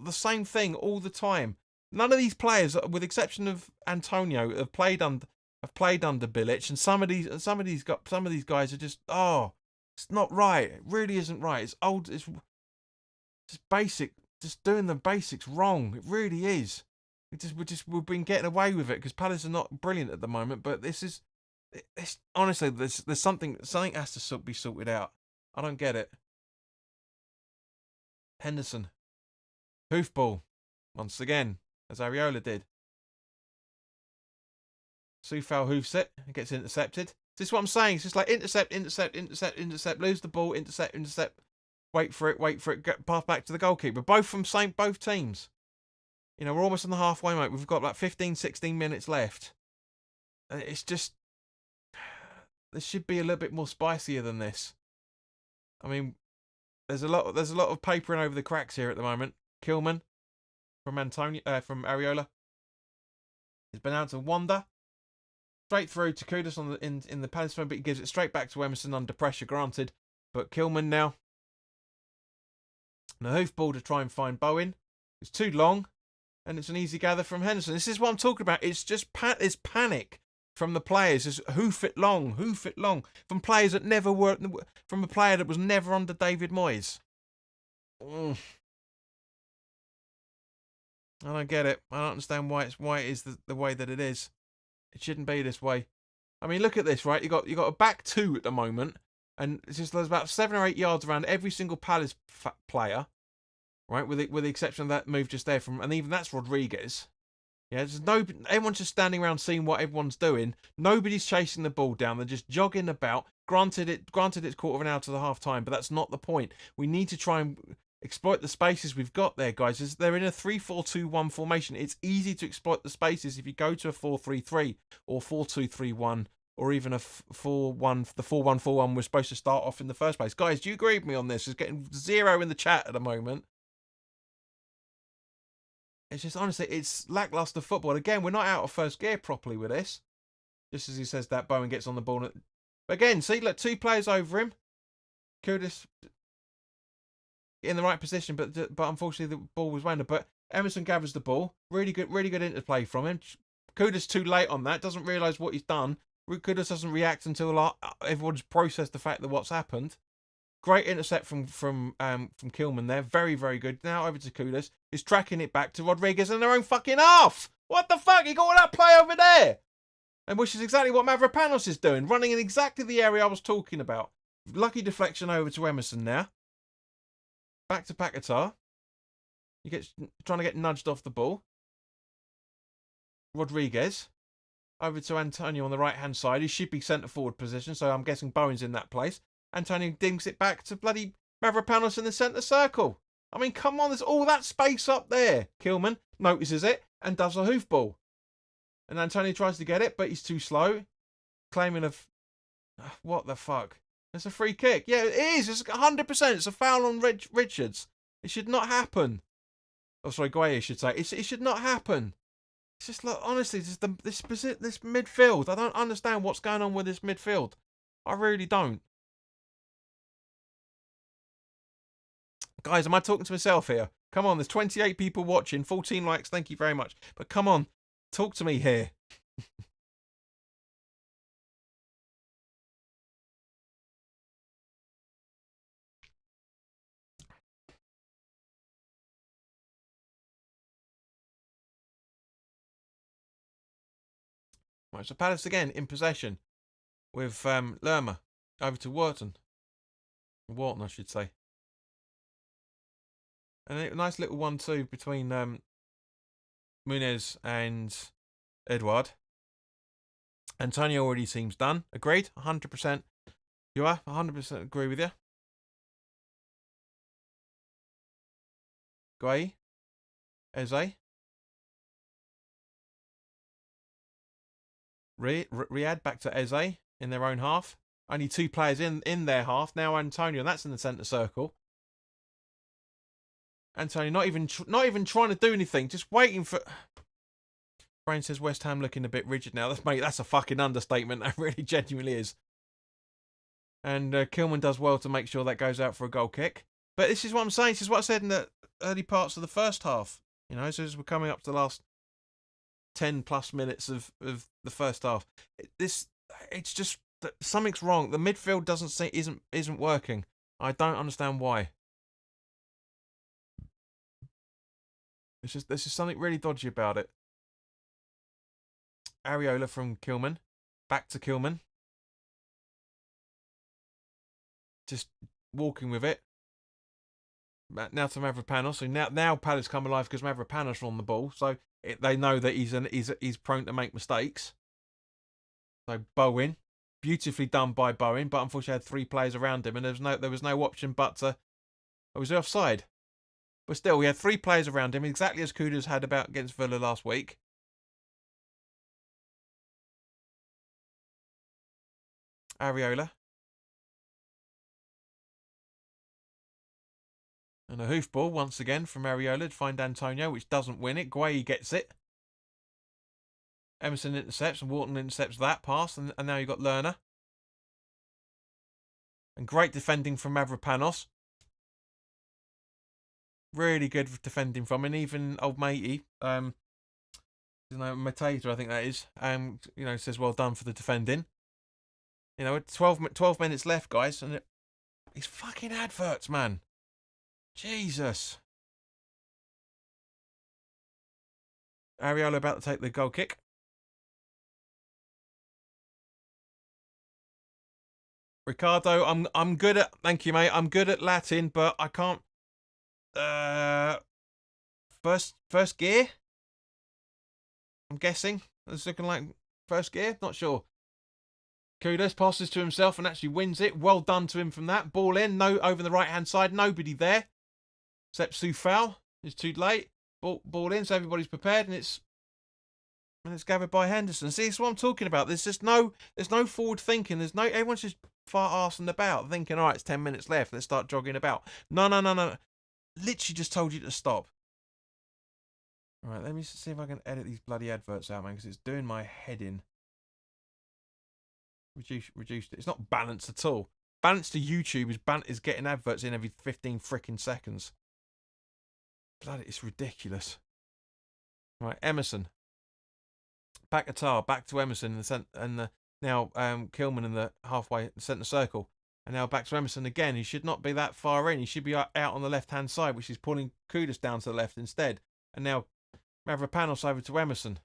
Speaker 1: The same thing all the time. None of these players, with the exception of Antonio, have played under Bilic, and some of these guys are just it's not right. It really isn't right. It's old. It's just basic. Just doing the basics wrong. It really is. We've been getting away with it because Palace are not brilliant at the moment. But it's honestly, there's something has to be sorted out. I don't get it. Henderson, hoofball, once again, as Areola did. Soufal hoofs it and gets intercepted. This is what I'm saying. It's just like intercept, lose the ball, intercept, wait for it, pass back to the goalkeeper. Both teams. We're almost on the halfway mark. We've got like 15, 16 minutes left. It's just, this should be a little bit more spicier than this. I mean, there's a lot of papering over the cracks here at the moment. Kilman from Areola. He's been able to wander straight through to Kudus in the Palace phone, but he gives it straight back to Emerson under pressure, granted. But Kilman now And a hoofball to try and find Bowen. It's too long, and it's an easy gather from Henderson. This is what I'm talking about. It's just it's panic from the players. It's hoof it long. From players that never were, from a player that was never under David Moyes. I don't get it. I don't understand why it is the way that it is. It shouldn't be this way. I mean, look at this, right? You got a back two at the moment, and it's just there's about 7 or 8 yards around every single Palace player, right? With the exception of that move just there and even that's Rodriguez. Yeah, everyone's just standing around seeing what everyone's doing. Nobody's chasing the ball down. They're just jogging about. Granted it's quarter of an hour to the half time, but that's not the point. We need to try and exploit the spaces we've got there, guys. They're in a 3-4-2-1 formation. It's easy to exploit the spaces if you go to a 4-3-3 or 4-2-3-1 or even a 4-1. The 4-1-4-1 was supposed to start off in the first place. Guys, do you agree with me on this? It's getting 0 in the chat at the moment. It's just, honestly, it's lackluster football. Again, we're not out of first gear properly with this. Just as he says that, Bowen gets on the ball. But again, see, look, 2 players over him. Kudus in the right position, but unfortunately the ball was wound up. But Emerson gathers the ball. Really good interplay from him. Kudus too late on that. Doesn't realise what he's done. Kudus doesn't react until everyone's processed the fact that what's happened. Great intercept from Kilman there. Very, very good. Now over to Kudus. He's tracking it back to Rodriguez in their own fucking half. What the fuck? He got all that play over there. And which is exactly what Mavropanos is doing. Running in exactly the area I was talking about. Lucky deflection over to Emerson now. Back to Paquetá. He gets trying to get nudged off the ball. Rodriguez. Over to Antonio on the right-hand side. He should be centre forward position, so I'm guessing Bowen's in that place. Antonio dings it back to bloody Mavropanos in the centre circle. I mean, come on, there's all that space up there. Kilman notices it and does a hoofball. And Antonio tries to get it, but he's too slow. Claiming of... What the fuck? It's a free kick. Yeah, it is. It's 100%. It's a foul on Richards. It should not happen. Oh, sorry, Gueye should say. It should not happen. It's just like, honestly, this midfield. I don't understand what's going on with this midfield. I really don't. Guys, am I talking to myself here? Come on, there's 28 people watching, 14 likes, thank you very much. But come on, talk to me here. Right, so Palace again in possession with Lerma over to Wharton, I should say. And a nice little 1-2 between Muniz and Edouard. Antonio already seems done. Agreed? 100%. You are? 100% agree with you. Gueye. Eze. Riyad back to Eze in their own half. Only 2 players in their half. Now Antonio, and that's in the centre circle. Antonio not even trying to do anything, just waiting for... Brain says West Ham looking a bit rigid now. That's a fucking understatement. That really genuinely is. And Kilman does well to make sure that goes out for a goal kick. But this is what I'm saying. This is what I said in the early parts of the first half. You know, so as we're coming up to the last 10 plus minutes of the first half. It's just that something's wrong. The midfield isn't working. I don't understand why. There's just something really dodgy about it. Areola from Kilman. Back to Kilman. Just walking with it. Now to Mavropanos. So now Palace come alive because Mavropanos are on the ball. So they know that he's prone to make mistakes. So Bowen. Beautifully done by Bowen. But unfortunately had 3 players around him. And there was no option but to... Oh, was he offside? But still, we had 3 players around him, exactly as Kudus had about against Villa last week. Areola. And a hoofball once again from Areola to find Antonio, which doesn't win it. Gueye gets it. Emerson intercepts and Wharton intercepts that pass. And now you've got Lerner. And great defending from Mavropanos. Really good defending from him. Even old matey, Matata, I think that is, says well done for the defending. 12 minutes left, guys, and these fucking adverts, man. Jesus. Areola about to take the goal kick. Ricardo, I'm good at. Thank you, mate. I'm good at Latin, but I can't. First gear. I'm guessing it's looking like first gear. Not sure. Kudus passes to himself and actually wins it. Well done to him from that. Ball in. No, over the right hand side. Nobody there except Soufal. It's too late. Ball in, so everybody's prepared, and it's gathered by Henderson. See, it's what I'm talking about. There's no forward thinking. Everyone's just far arsing about, thinking, all right, it's 10 minutes left. Let's start jogging about. No. Literally just told you to stop. All right, let me see if I can edit these bloody adverts out, man, because it's doing my head in. Reduced it. It's not balanced at all. Balanced to YouTube is getting adverts in every 15 freaking seconds. Bloody, it's ridiculous. Right, Emerson. Back to Emerson and now Kilman in the halfway centre circle. And now back to Emerson again. He should not be that far in. He should be out on the left-hand side, which is pulling Kudus down to the left instead. And now Mavropanos over to Emerson.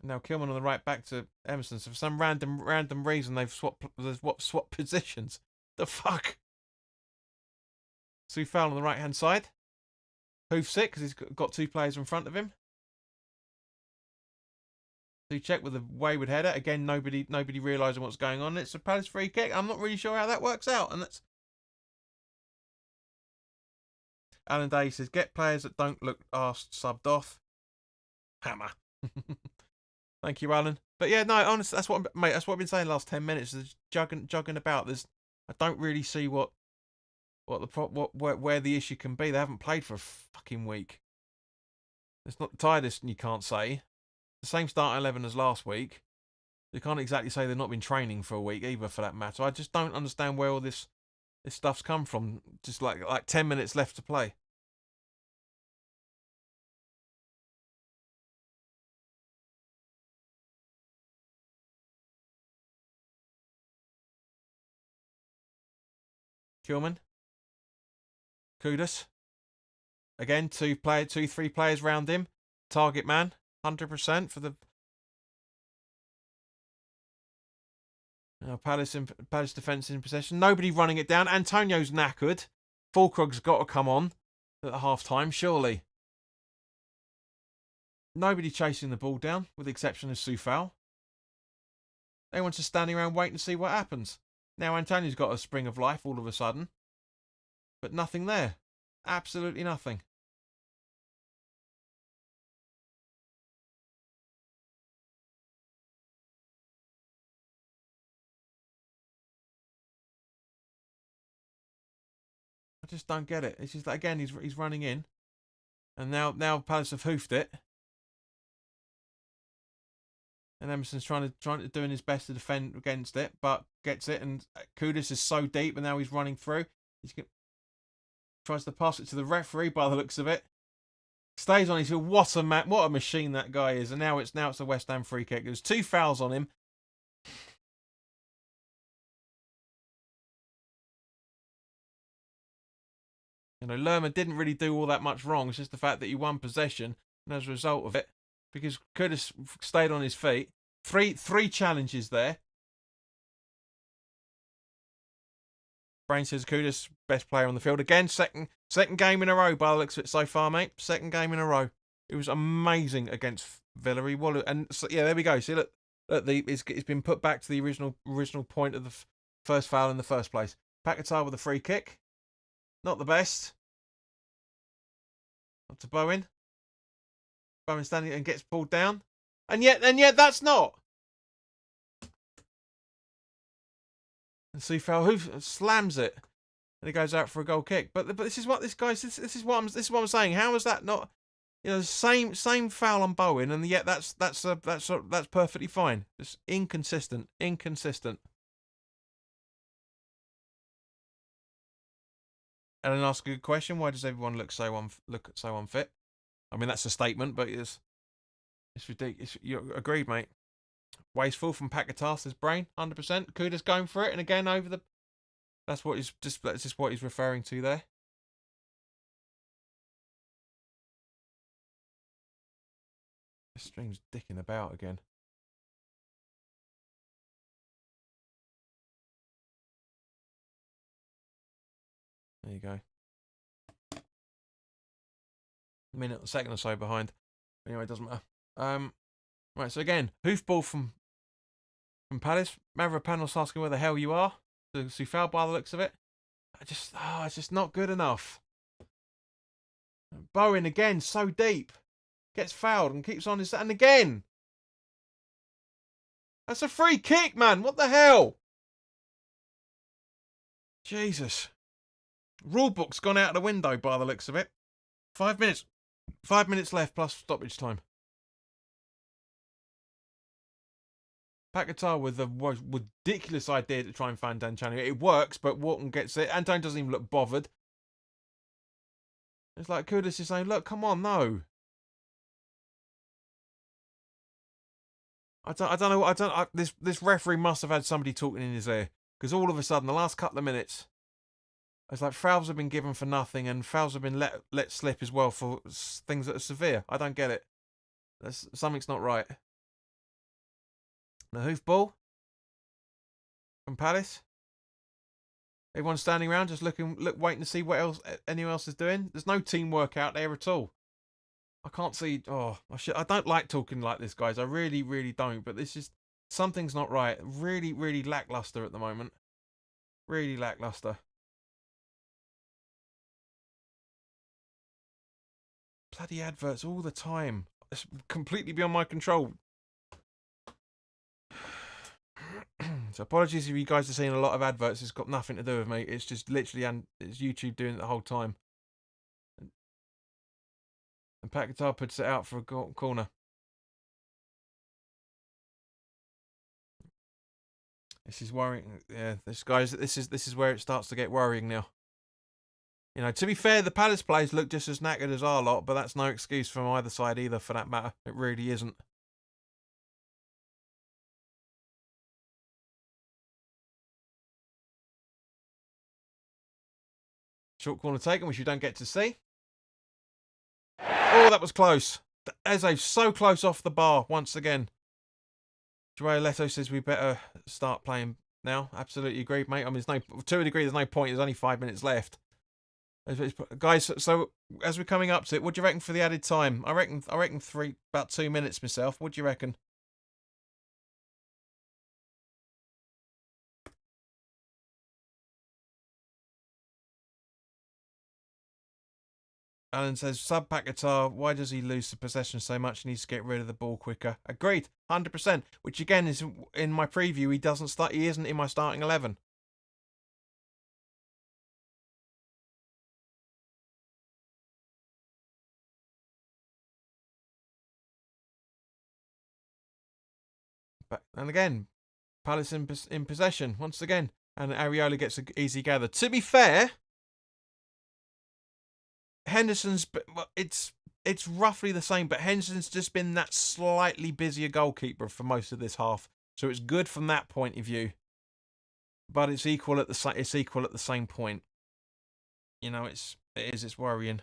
Speaker 1: Now Kilman on the right, back to Emerson. So for some random reason, they've swapped positions. The fuck? Soufal on the right-hand side. Hoofs it, because he's got two players in front of him. Check with a wayward header. Again, nobody realising what's going on. It's a Palace free kick. I'm not really sure how that works out. And that's Alan Day says, get players that don't look arsed subbed off. Hammer. Thank you, Alan. But yeah, no, honestly, that's what I've been saying the last 10 minutes. There's jogging about. I don't really see where the issue can be. They haven't played for a fucking week. It's not the tiredest, you can't say. The same start 11 as last week. You can't exactly say they've not been training for a week either, for that matter. I just don't understand where all this stuff's come from. Just like 10 minutes left to play. Kilman. Kudus. Again, 3 players round him. Target man. 100% for the Palace defence in possession. Nobody running it down. Antonio's knackered. Fulkrug's got to come on at half time, surely. Nobody chasing the ball down, with the exception of Soufal. Everyone's just standing around waiting to see what happens. Now Antonio's got a spring of life all of a sudden. But nothing there. Absolutely nothing. I just don't get it. It's just that, again, he's running in. And now Palace have hoofed it. And Emerson's trying to doing his best to defend against it, but gets it. And Kudus is so deep, and now he's running through. Tries to pass it to the referee by the looks of it. Stays on his heel. What a machine that guy is. And now it's a West Ham free kick. There's 2 fouls on him. Lerma didn't really do all that much wrong. It's just the fact that he won possession, and as a result of it, because Kudus stayed on his feet. Three challenges there. Brain says Kudus, best player on the field again. Second game in a row by the looks of it so far, mate. Second game in a row. It was amazing against Villarreal. And so, yeah, there we go. See, look, it's been put back to the original point of the first foul in the first place. Paquetá with a free kick. Not the best. Up to Bowen. Bowen standing and gets pulled down. And yet that's not. And Soufal who slams it. And he goes out for a goal kick. But this is what this is what I'm saying. How is that not, same foul on Bowen, and yet that's perfectly fine. It's inconsistent. and then ask a good question. Why does everyone look so unfit? I mean, that's a statement, but it's ridiculous. You agreed, mate. Wasteful from Paquetá, says Brain, 100%. Kuda's going for it, and again over the. That's just what he's referring to there. This stream's dicking about again. There you go. A second or so behind. Anyway, it doesn't matter. Right, so again, hoofball from Palace. Mavropanos asking where the hell you are. So foul by the looks of it. It's just not good enough. Bowen again, so deep. Gets fouled and keeps on his... And again! That's a free kick, man. What the hell? Jesus. Rulebook's gone out the window by the looks of it. 5 minutes. 5 minutes left plus stoppage time. Paquetá with the ridiculous idea to try and find D'Antonio. It works, but Wharton gets it. Antonio doesn't even look bothered. It's like Kudus is saying, look, come on, no. I don't know. This referee must have had somebody talking in his ear. Because all of a sudden, the last couple of minutes, it's like fouls have been given for nothing and fouls have been let slip as well for things that are severe. I don't get it. Something's not right. The hoofball from Palace. Everyone's standing around just waiting to see what anyone else is doing. There's no teamwork out there at all. I can't see. I don't like talking like this, guys. I really, really don't. But this is something's not right. Really, really lackluster at the moment. Really lackluster. Bloody adverts all the time. It's completely beyond my control. So apologies if you guys are seeing a lot of adverts. It's got nothing to do with me. It's just literally, and it's YouTube doing it the whole time. And Paquetá puts it out for a corner. This is worrying. Yeah, this is where it starts to get worrying now. You know, to be fair, the Palace players look just as knackered as our lot, but that's no excuse from either side either, for that matter. It really isn't. Short corner taken, which you don't get to see. Oh, that was close. Eze so close off the bar once again. Joao Leto says we better start playing now. Absolutely agreed, mate. I mean, to a degree, there's no point. There's only 5 minutes left. Guys, so as we're coming up to it, what do you reckon for the added time? I reckon about 2 minutes myself. What do you reckon? Alan says, sub Paquetá, why does he lose the possession so much? He needs to get rid of the ball quicker. Agreed, 100%. Which again is in my preview. He isn't in my starting 11. And again, Palace in possession once again, and Areola gets an easy gather. To be fair, Henderson's, it's roughly the same, but Henderson's just been that slightly busier goalkeeper for most of this half, so it's good from that point of view. But it's equal at the same point. You know, it's worrying.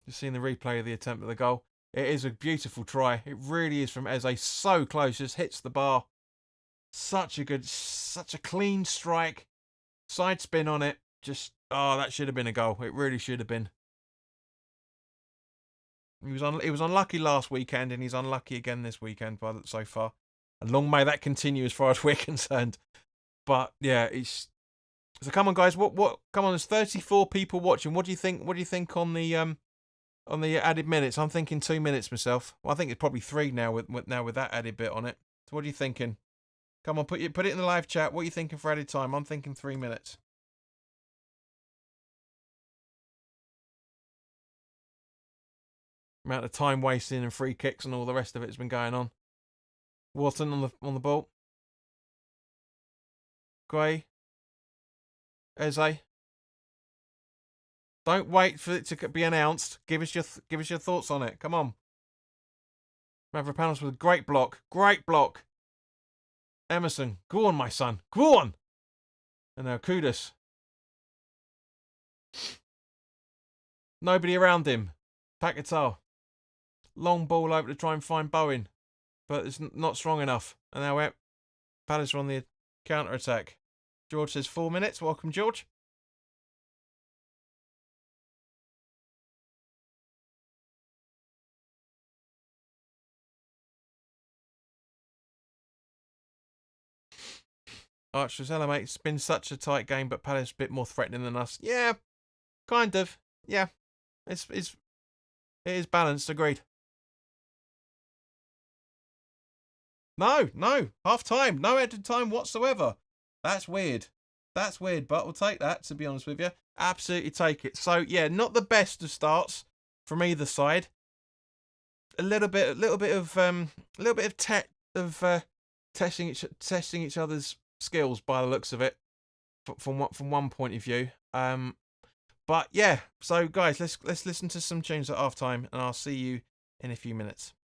Speaker 1: Just seeing the replay of the attempt at the goal. It is a beautiful try. It really is from Eze. So close, just hits the bar. Such a clean strike. Side spin on it. Just, that should have been a goal. It really should have been. He was unlucky last weekend, and he's unlucky again this weekend so far. And long may that continue as far as we're concerned. But yeah, so come on, guys. Come on, there's 34 people watching. What do you think? What do you think on the added minutes? I'm thinking 2 minutes myself. Well, I think it's probably 3 now with that added bit on it. So what are you thinking? Come on, put it in the live chat. What are you thinking for added time? I'm thinking 3 minutes. Amount of time wasting and free kicks and all the rest of it has been going on. Wharton on the ball. Gray. Eze. Don't wait for it to be announced. Give us your thoughts on it. Come on. Mavropanos with a great block. Great block. Emerson. Go on, my son. Go on. And now Kudus. Nobody around him. Paquetá. Long ball over to try and find Bowen. But it's not strong enough. And now Palace are on the counter-attack. George says 4 minutes. Welcome, George. Archers, mate, it's been such a tight game, but Palace a bit more threatening than us. Yeah, kind of. Yeah, it is balanced. Agreed. No, half time, no added time whatsoever. That's weird. But we'll take that. To be honest with you, absolutely take it. So yeah, not the best of starts from either side. A little bit of testing each other's skills by the looks of it, from one point of view. But yeah, so guys, let's listen to some tunes at half time, and I'll see you in a few minutes.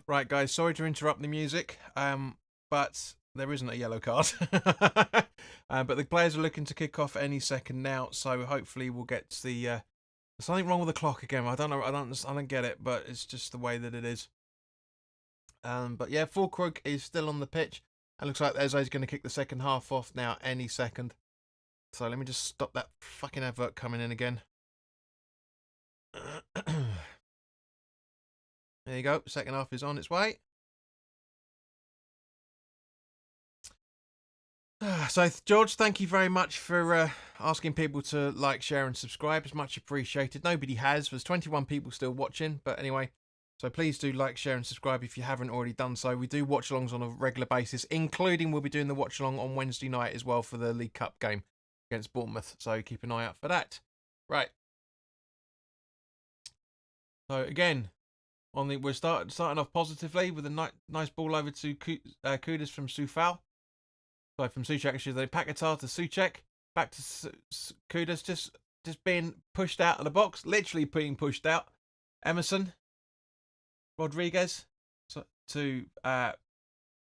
Speaker 1: Right, guys, sorry to interrupt the music, but there isn't a yellow card. But the players are looking to kick off any second now, so hopefully we'll get the. There's something wrong with the clock again. I don't know. I don't get it, but it's just the way that it is. But yeah, Fulkrug is still on the pitch. It looks like Eze's going to kick the second half off now any second. So let me just stop that fucking advert coming in again. There you go. Second half is on its way. So, George, thank you very much for asking people to like, share, and subscribe. It's much appreciated. Nobody has. There's 21 people still watching. But anyway, so please do like, share, and subscribe if you haven't already done so. We do watch-alongs on a regular basis, including we'll be doing the watch-along on Wednesday night as well for the League Cup game against Bournemouth. So keep an eye out for that. Right. So, again, we're starting off positively with a nice ball over to Kudus from Soufal. So from Souček, actually, they Paquetá to Souček, back to Kudus, just being pushed out of the box, literally being pushed out. Emerson, Rodriguez to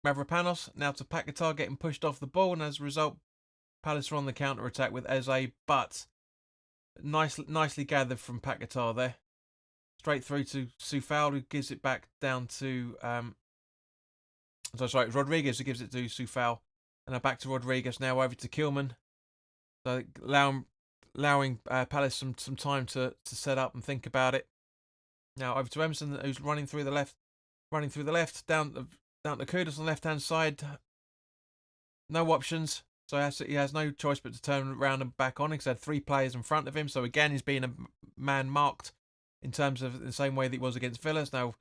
Speaker 1: Mavropanos, now to Paquetá, getting pushed off the ball, and as a result, Palace are on the counter attack with Eze, but nicely gathered from Paquetá there. Straight through to Soufal, who gives it back down to Rodriguez, who gives it to Soufal. And now back to Rodriguez, now over to Kilman. So allowing Palace some time to set up and think about it. Now over to Emerson, who's running through the left, down to Kudus on the left-hand side. No options. So he has no choice but to turn around and back on. He's had 3 players in front of him. So again, he's being a man marked in terms of the same way that he was against Villa. Now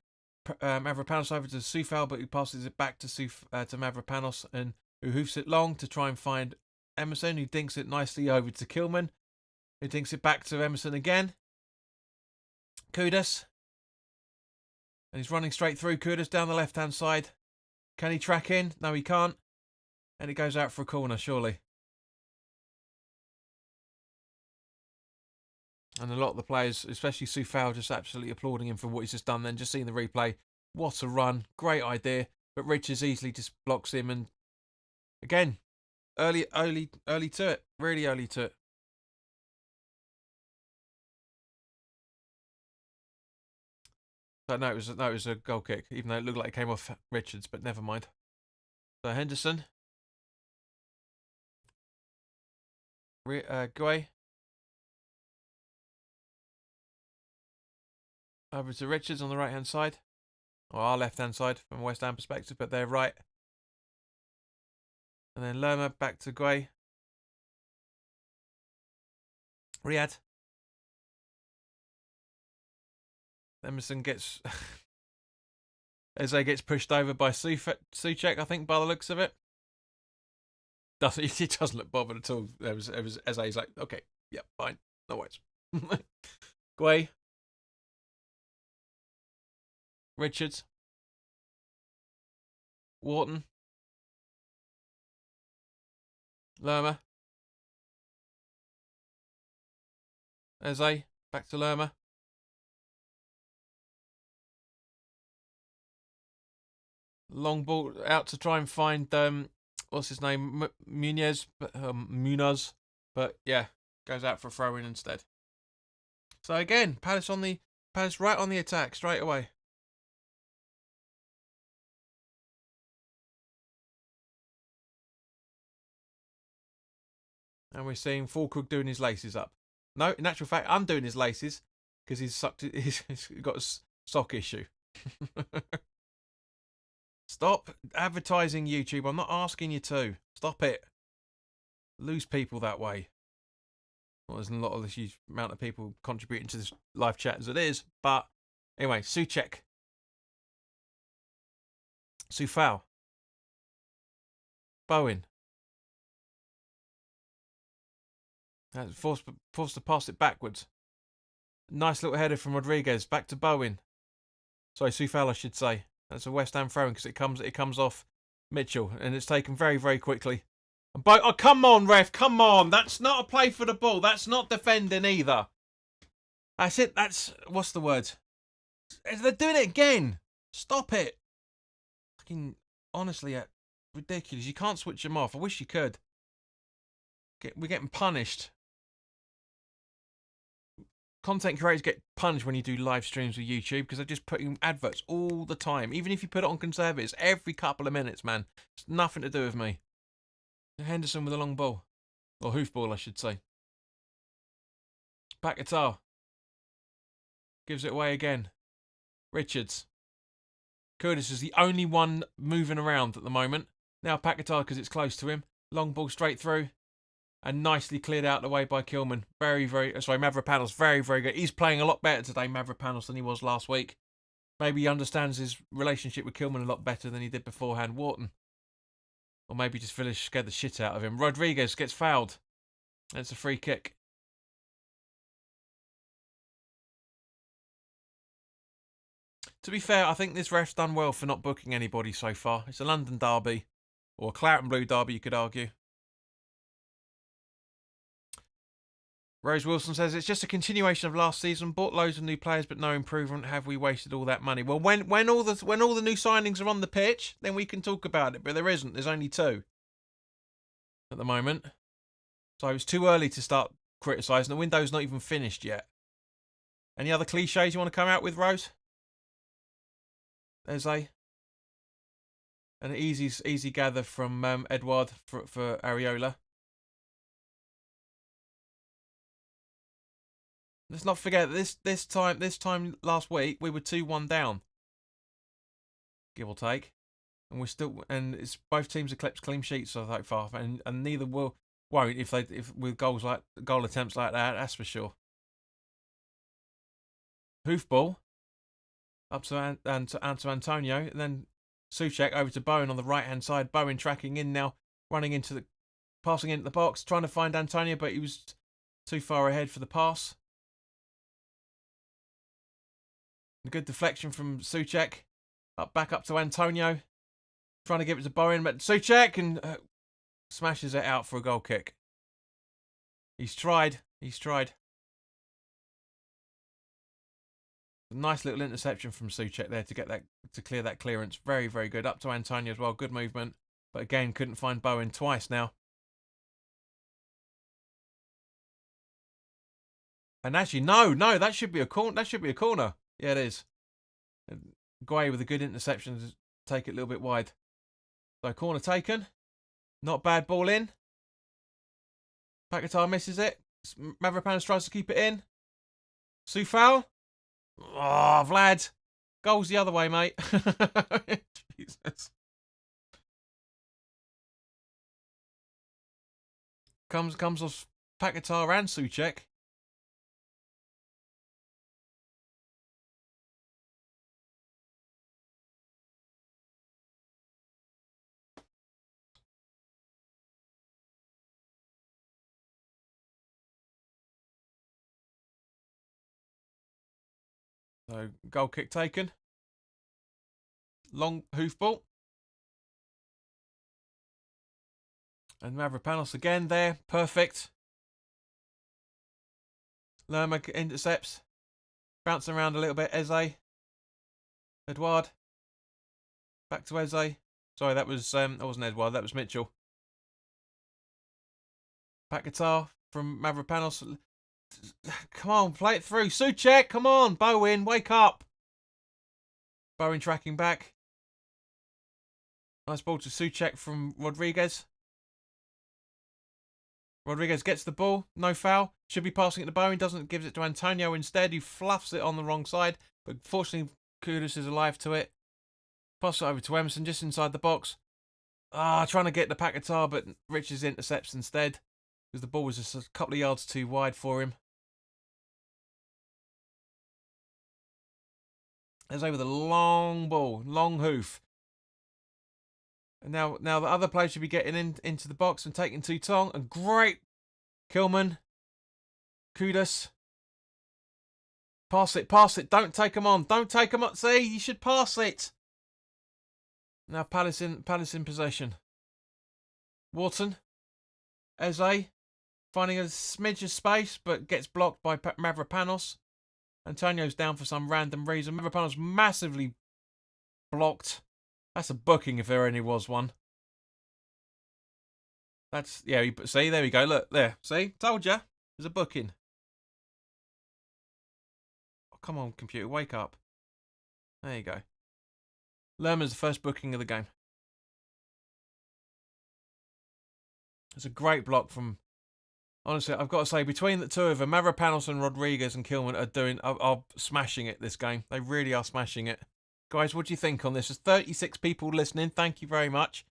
Speaker 1: Mavropanos over to Soufal, but he passes it back to Mavropanos, and who hoofs it long to try and find Emerson, who dinks it nicely over to Kilman, who dinks it back to Emerson again. Kudus. And he's running straight through. Kudus down the left-hand side. Can he track in? No, he can't. And it goes out for a corner, surely. And a lot of the players, especially Soufal, just absolutely applauding him for what he's just done then. Just seeing the replay. What a run. Great idea. But Richards easily just blocks him, and again, early to it. Really early to it. But no, it was a goal kick, even though it looked like it came off Richards, but never mind. So Henderson. Guay. Over to Richards on the right-hand side. Or our left-hand side from a West Ham perspective, but they're right. And then Lerma back to Guay. Riyad. Emerson gets... Eze gets pushed over by Souček, I think, by the looks of it. He doesn't look bothered at all. Eze's like, okay, yeah, fine, no worries. Guay. Richards. Wharton. Lerma. Eze. Back to Lerma. Long ball out to try and find what's his name, Munoz, but yeah, goes out for a throw in instead. So again, Palace right on the attack straight away. And we're seeing Fulkrug doing his laces up. No, in actual fact, I'm doing his laces because he's got a sock issue. Stop advertising YouTube. I'm not asking you to. Stop it. Lose people that way. Well, there's a lot of this huge amount of people contributing to this live chat as it is. But anyway, Souček. Soufal. Bowen. Forced to pass it backwards. Nice little header from Rodriguez. Back to Bowen. Sorry, Soufal, I should say. That's a West Ham throwing because it comes off Mitchell, and it's taken very, very quickly. Oh, come on, ref, come on. That's not a play for the ball. That's not defending either. That's it. What's the word? They're doing it again. Stop it. fucking honestly, ridiculous. You can't switch them off. I wish you could. We're getting punished. Content creators get punished when you do live streams with YouTube because they're just putting adverts all the time. Even if you put it on conservatives every couple of minutes, man. It's nothing to do with me. Henderson with a long ball. Or hoof ball, I should say. Back guitar. Gives it away again. Richards. Curtis is the only one moving around at the moment. Now Paquetá because it's close to him. Long ball straight through. And nicely cleared out the way by Kilman. Mavropanos, very, very good. He's playing a lot better today, Mavropanos, than he was last week. Maybe he understands his relationship with Kilman a lot better than he did beforehand. Wharton. Or maybe just scared the shit out of him. Rodriguez gets fouled. It's a free kick. To be fair, I think this ref's done well for not booking anybody so far. It's a London derby. Or a Claret and Blue derby, you could argue. Rose Wilson says, it's just a continuation of last season. Bought loads of new players, but no improvement. Have we wasted all that money? Well, when all the new signings are on the pitch, then we can talk about it. But there isn't. There's only 2 at the moment. So it's too early to start criticising. The window's not even finished yet. Any other cliches you want to come out with, Rose? There's an easy gather from Edouard for Areola. Let's not forget that this time last week we were 2-1 down, give or take, and it's both teams have clipped clean sheets so far, and neither won't if with goal attempts like that. That's for sure. Hoofball up to Antonio, and then Souček over to Bowen on the right hand side. Bowen tracking in now, passing into the box, trying to find Antonio, but he was too far ahead for the pass. A good deflection from Souček. Back up to Antonio. Trying to give it to Bowen, but Souček and smashes it out for a goal kick. He's tried. A nice little interception from Souček there to clear that clearance. Very, very good. Up to Antonio as well. Good movement. But again, couldn't find Bowen twice now. And actually, no, that should be a corner. That should be a corner. Yeah, it is. Guay with a good interception to take it a little bit wide. So corner taken. Not bad ball in. Paquetá misses it. Mavropanos tries to keep it in. Soufal. Oh, Vlad. Goal's the other way, mate. Jesus. Comes off Paquetá and Souček. So, goal kick taken. Long hoofball. And Mavropanos again there. Perfect. Lerma intercepts. Bouncing around a little bit. Eze. Edouard. Back to Eze. Sorry, that wasn't Edouard. That was Mitchell. Paquetá from Mavropanos. Come on, play it through. Souček, come on. Bowen, wake up. Bowen tracking back. Nice ball to Souček from Rodriguez. Rodriguez gets the ball. No foul. Should be passing it to Bowen. Doesn't. Gives it to Antonio instead. Who fluffs it on the wrong side. But fortunately, Kudus is alive to it. Pass it over to Emerson just inside the box. Trying to get the Paquetá, but Richards intercepts instead. Because the ball was just a couple of yards too wide for him. There's over the long ball, long hoof. And now the other players should be getting into the box and taking too long. And great Kilman. Kudus. Pass it. Don't take them on. See, you should pass it. Now Palace in possession. Wharton. Eze. Finding a smidge of space, but gets blocked by Mavropanos. Antonio's down for some random reason. Mavropanos massively blocked. That's a booking if there only was one. That's, yeah, see, there we go. Look, there. See? Told ya. There's a booking. Oh, come on, computer, wake up. There you go. Lerman's the first booking of the game. It's a great block from... Honestly, I've got to say, between the two of them, Mavropanos and Rodriguez and Kilman are smashing it this game. They really are smashing it. Guys, what do you think on this? There's 36 people listening. Thank you very much.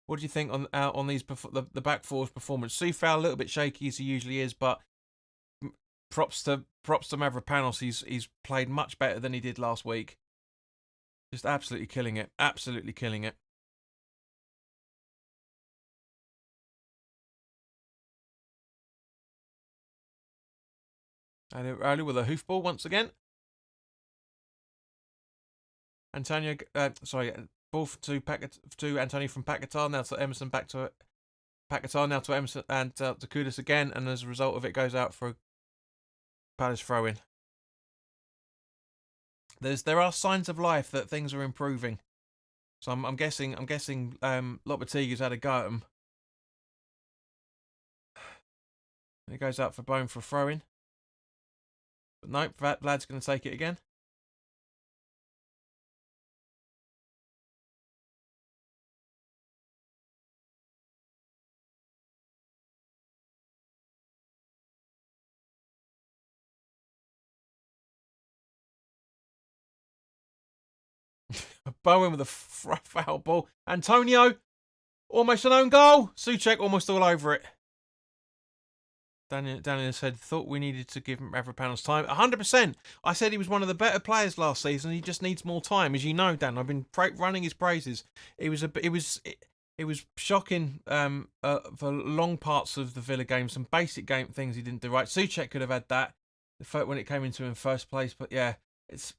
Speaker 1: What do you think on these the back four's performance? Soufal a little bit shaky as he usually is, but props to Mavropanos. He's played much better than he did last week. Just absolutely killing it. Absolutely killing it. And early with a hoofball once again. Antonio, ball to Antonio from Paquetá, now to Emerson, back to Paquetá, now to Emerson and to Kudus again, and as a result of it, goes out for a Palace throw-in. There are signs of life that things are improving, so I'm guessing Lopetegui's had a go at him. He goes out for Bone for a throw-in, but nope, Vlad's going to take it again. Bowen with a foul ball. Antonio, almost an own goal. Souček almost all over it. Daniel said, thought we needed to give Mavropanos time. 100%. I said he was one of the better players last season. He just needs more time. As you know, Dan, I've been running his praises. It was shocking for long parts of the Villa game. Some basic game things he didn't do right. Souček could have had that when it came into him in first place. But yeah, this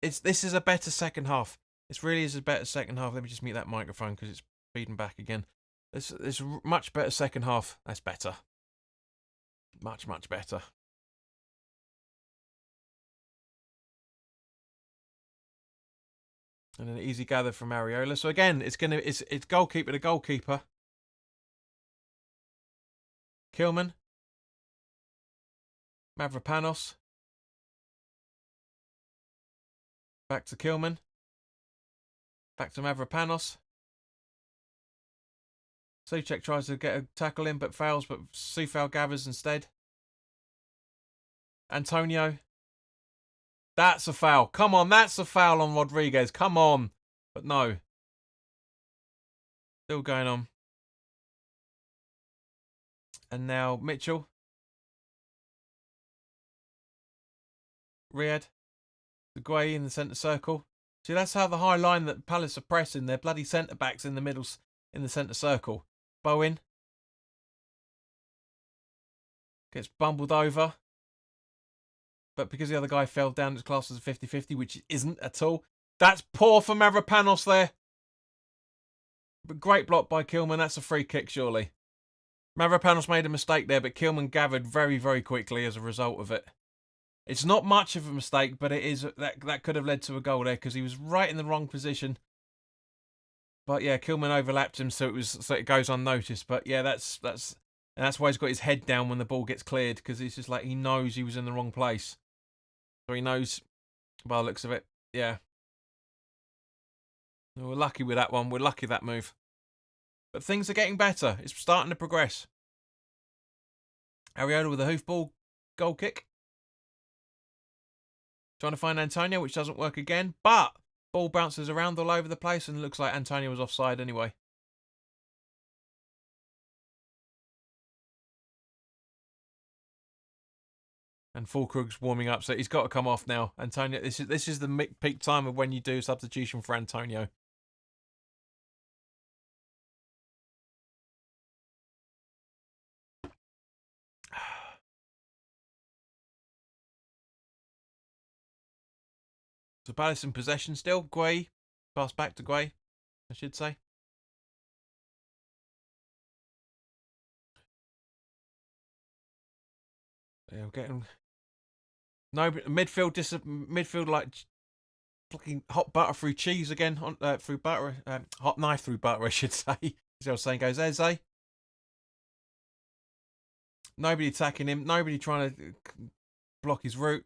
Speaker 1: is a better second half. This really is a better second half. Let me just mute that microphone because it's feeding back again. It's a much better second half. That's better. Much, much better. And an easy gather from Areola. So again, it's goalkeeper to goalkeeper. Kilman. Mavropanos. Back to Kilman. Back to Mavropanos. Souček tries to get a tackle in but fails, but Soufal gathers instead. Antonio. That's a foul. Come on, that's a foul on Rodriguez. Come on. But no. Still going on. And now Mitchell. Riyad. The Guay in the centre circle. See, that's how the high line that Palace are pressing. Their bloody centre backs in the middle, in the centre circle. Bowen. Gets bumbled over. But because the other guy fell down, it's classed as a 50-50, which it isn't at all. That's poor for Mavropanos there. But great block by Kilman. That's a free kick, surely. Mavropanos made a mistake there, but Kilman gathered very, very quickly as a result of it. It's not much of a mistake, but it is that could have led to a goal there because he was right in the wrong position. But yeah, Kilman overlapped him, so it goes unnoticed. But yeah, that's why he's got his head down when the ball gets cleared, because it's just like he knows he was in the wrong place. So he knows by the looks of it. Yeah. We're lucky with that one. We're lucky that move. But things are getting better. It's starting to progress. Areola with a hoofball goal kick. Trying to find Antonio, which doesn't work again. But ball bounces around all over the place and looks like Antonio was offside anyway. And Fulkrug's warming up, so he's got to come off now. Antonio, this is the peak time of when you do substitution for Antonio. So Palace in possession still. Guay. Pass back to Guay, I should say. Yeah, we're getting... No, midfield like fucking hot butter through cheese again, through butter, hot knife through butter, I should say. As I was saying, goes Eze. Nobody attacking him. Nobody trying to block his route.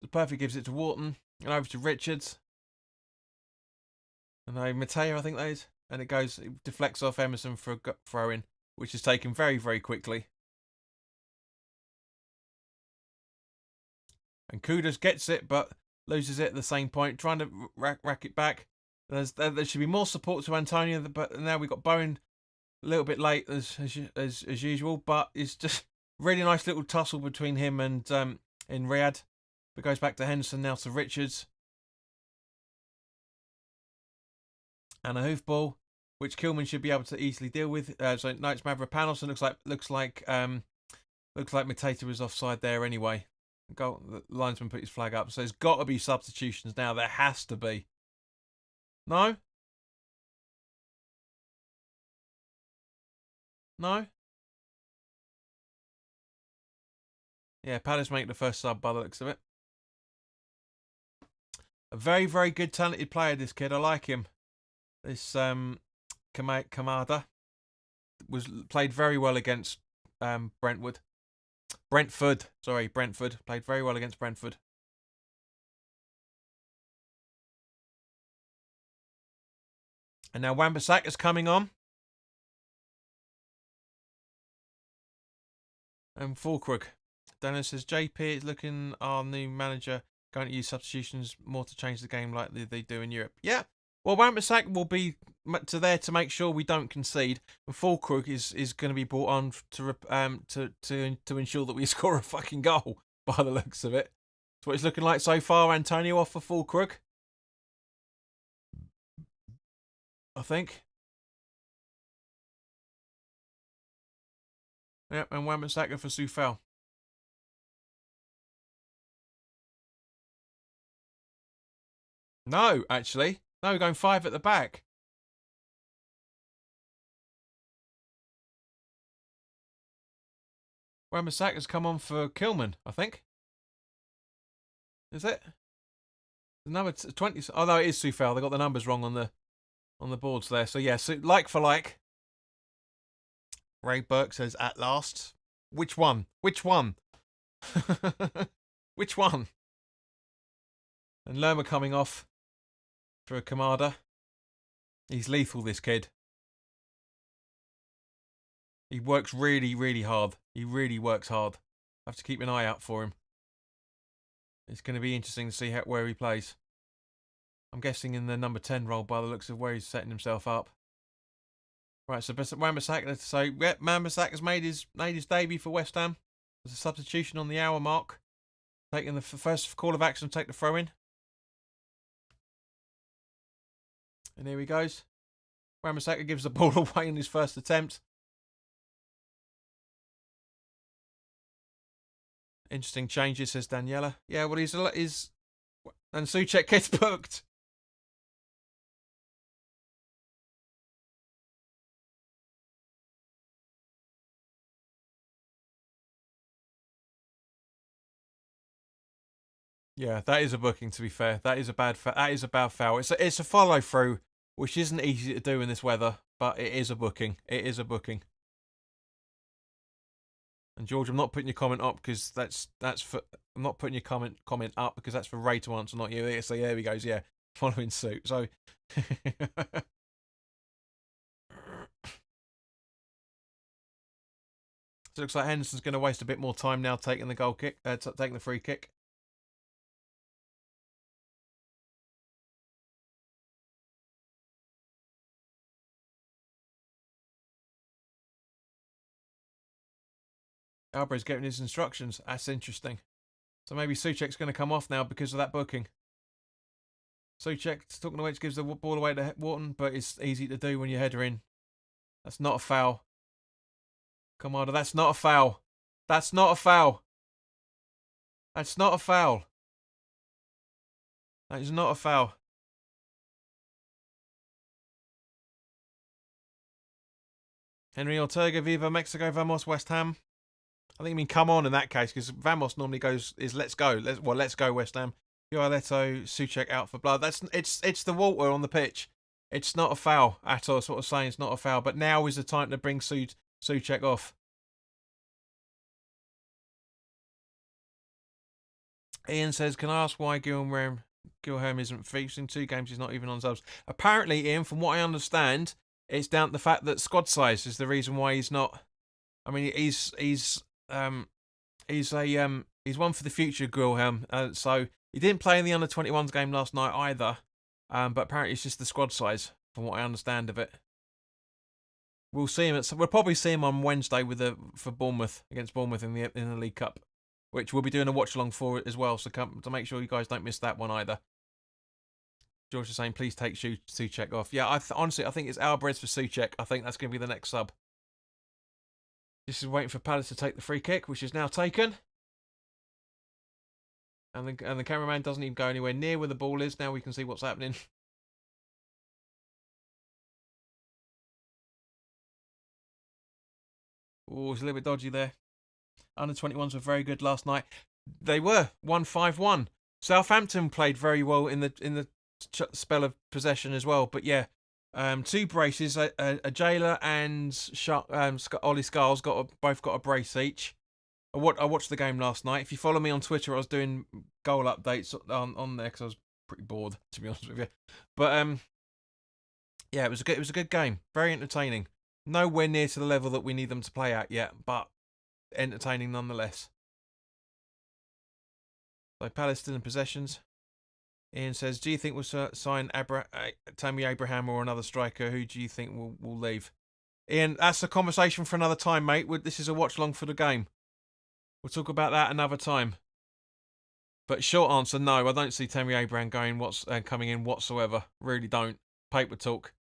Speaker 1: The perfect gives it to Wharton and over to Richards. And now Mateo, I think that is. And it deflects off Emerson for a throw in, which is taken very, very quickly. And Kudus gets it, but loses it at the same point, trying to rack it back. There should be more support to Antonio, but now we've got Bowen a little bit late as usual. But it's just really nice little tussle between him and in Riyadh. It goes back to Henderson, now to Richards. And a hoofball, which Kilman should be able to easily deal with. So no, it's Mavropanos, and looks like Mateta was offside there anyway. The linesman put his flag up, so there's got to be substitutions now. There has to be. No? No? Yeah, Palace make the first sub by the looks of it. A very, very good, talented player, this kid. I like him. This Kamada played very well against Brentford. Played very well against Brentford. And now Wan-Bissaka's coming on. And Fulkrug. Dennis says, JP is looking our new manager going to use substitutions more to change the game like they do in Europe. Yeah. Well, Wan-Bissaka will be there to make sure we don't concede. And Fulkrug is going to be brought on to ensure that we score a fucking goal, by the looks of it. That's what it's looking like so far. Antonio off for Fulkrug, I think. Yep, and Wan-Bissaka for Soufal. No, actually. No, we're going 5 at the back. Wan-Bissaka's come on for Kilman, I think. Is it? The number 20. Oh no, it is Soufal. They got the numbers wrong on the boards there. So yeah, so like for like. Ray Burke says, at last. Which one? Which one? Which one? And Lerma coming off for a Kamada. He's lethal, this kid. He works really, really hard. He really works hard. I have to keep an eye out for him. It's going to be interesting to see where he plays. I'm guessing in the number 10 role by the looks of where he's setting himself up. Right, so Wan-Bissaka. So yeah, Wan-Bissaka's made his debut for West Ham. There's a substitution on the hour mark. Taking the first call of action to take the throw in. And here he goes. Wan-Bissaka gives the ball away in his first attempt. Interesting changes, says Daniela. Yeah, well, he's and Souček gets booked. Yeah, that is a booking. To be fair, that is a bad foul. It's a follow through, which isn't easy to do in this weather, but it is a booking. It is a booking. And George, I'm not putting your comment up because that's for. I'm not putting your comment up because that's for Ray to answer, not you. So there he goes. Yeah, following suit. So. So it looks like Henderson's going to waste a bit more time now taking the goal kick, taking the free kick. Albray's getting his instructions. That's interesting. So maybe Souček's going to come off now because of that booking. Souček, talking away, gives the ball away to Wharton, but it's easy to do when your header in. That's not a foul. Come on, that's not a foul. That's not a foul. That's not a foul. That is not a foul. Henry Ortega, Viva Mexico, Vamos, West Ham. I think you mean come on in that case, because Vamos normally is let's go. Let's go West Ham. Leto, Souček out for blood. It's the water on the pitch. It's not a foul at all. That's what I'm saying. It's not a foul. But now is the time to bring Souček off. Ian says, can I ask why Gilhelm isn't featuring 2 games? He's not even on subs. Apparently, Ian, from what I understand, it's down to the fact that squad size is the reason why he's not. I mean, he's one for the future, Gilhelm. So he didn't play in the under-21s game last night either. But apparently it's just the squad size, from what I understand of it. We'll see him. We'll probably see him on Wednesday for Bournemouth, against Bournemouth in the League Cup, which we'll be doing a watch along for it as well. So come to make sure you guys don't miss that one either. George is saying, please take Souček off. Yeah, honestly, I think it's Alvarez for Souček. I think that's going to be the next sub. This is waiting for Palace to take the free kick, which is now taken. And the cameraman doesn't even go anywhere near where the ball is. Now we can see what's happening. Oh, it's a little bit dodgy there. Under-21s were very good last night. They were 1-5-1. Southampton played very well in the spell of possession as well. But yeah, 2 braces. A Jailer and Ollie Scarles both got a brace each. I watched the game last night. If you follow me on Twitter, I was doing goal updates on there because I was pretty bored, to be honest with you. But yeah, it was a good game. Very entertaining. Nowhere near to the level that we need them to play at yet, but entertaining nonetheless. So Palace still in possessions. Ian says, do you think we'll sign Tammy Abraham or another striker? Who do you think will leave? Ian, that's a conversation for another time, mate. This is a watch along for the game. We'll talk about that another time. But short answer, no. I don't see Tammy Abraham coming in whatsoever. Really don't. Paper talk.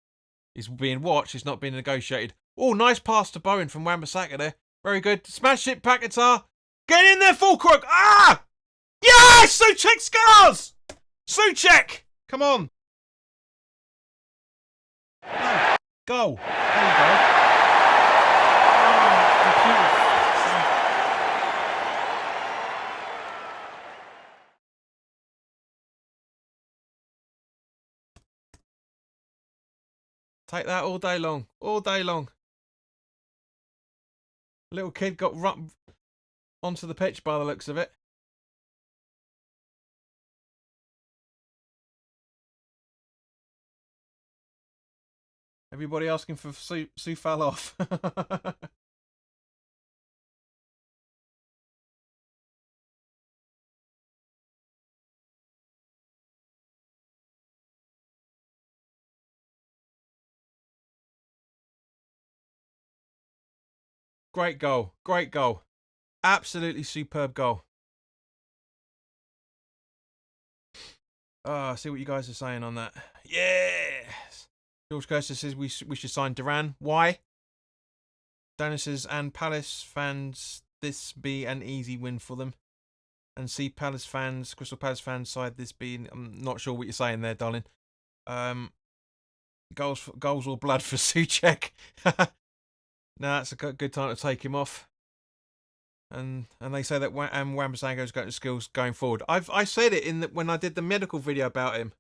Speaker 1: He's being watched. He's not being negotiated. Oh, nice pass to Bowen from Wan-Bissaka there. Very good. Smash it, Paquetá. Get in there, Fulcrook. Ah! Yes! Souček scores! Souček! Come on. No. Goal. There you go. Take that all day long. All day long. Little kid got run onto the pitch by the looks of it. Everybody asking for Soufal off. Great goal. Great goal. Absolutely superb goal. Oh, I see what you guys are saying on that. Yes. George Curtis says we should sign Duran. Why? Daniel says, and Palace fans, this be an easy win for them. And see Palace fans, Crystal Palace fans side this being, I'm not sure what you're saying there, darling. Goals or blood for Souček. No, that's a good time to take him off. And they say that Wan-Bissago's got skills going forward. I said it when I did the medical video about him.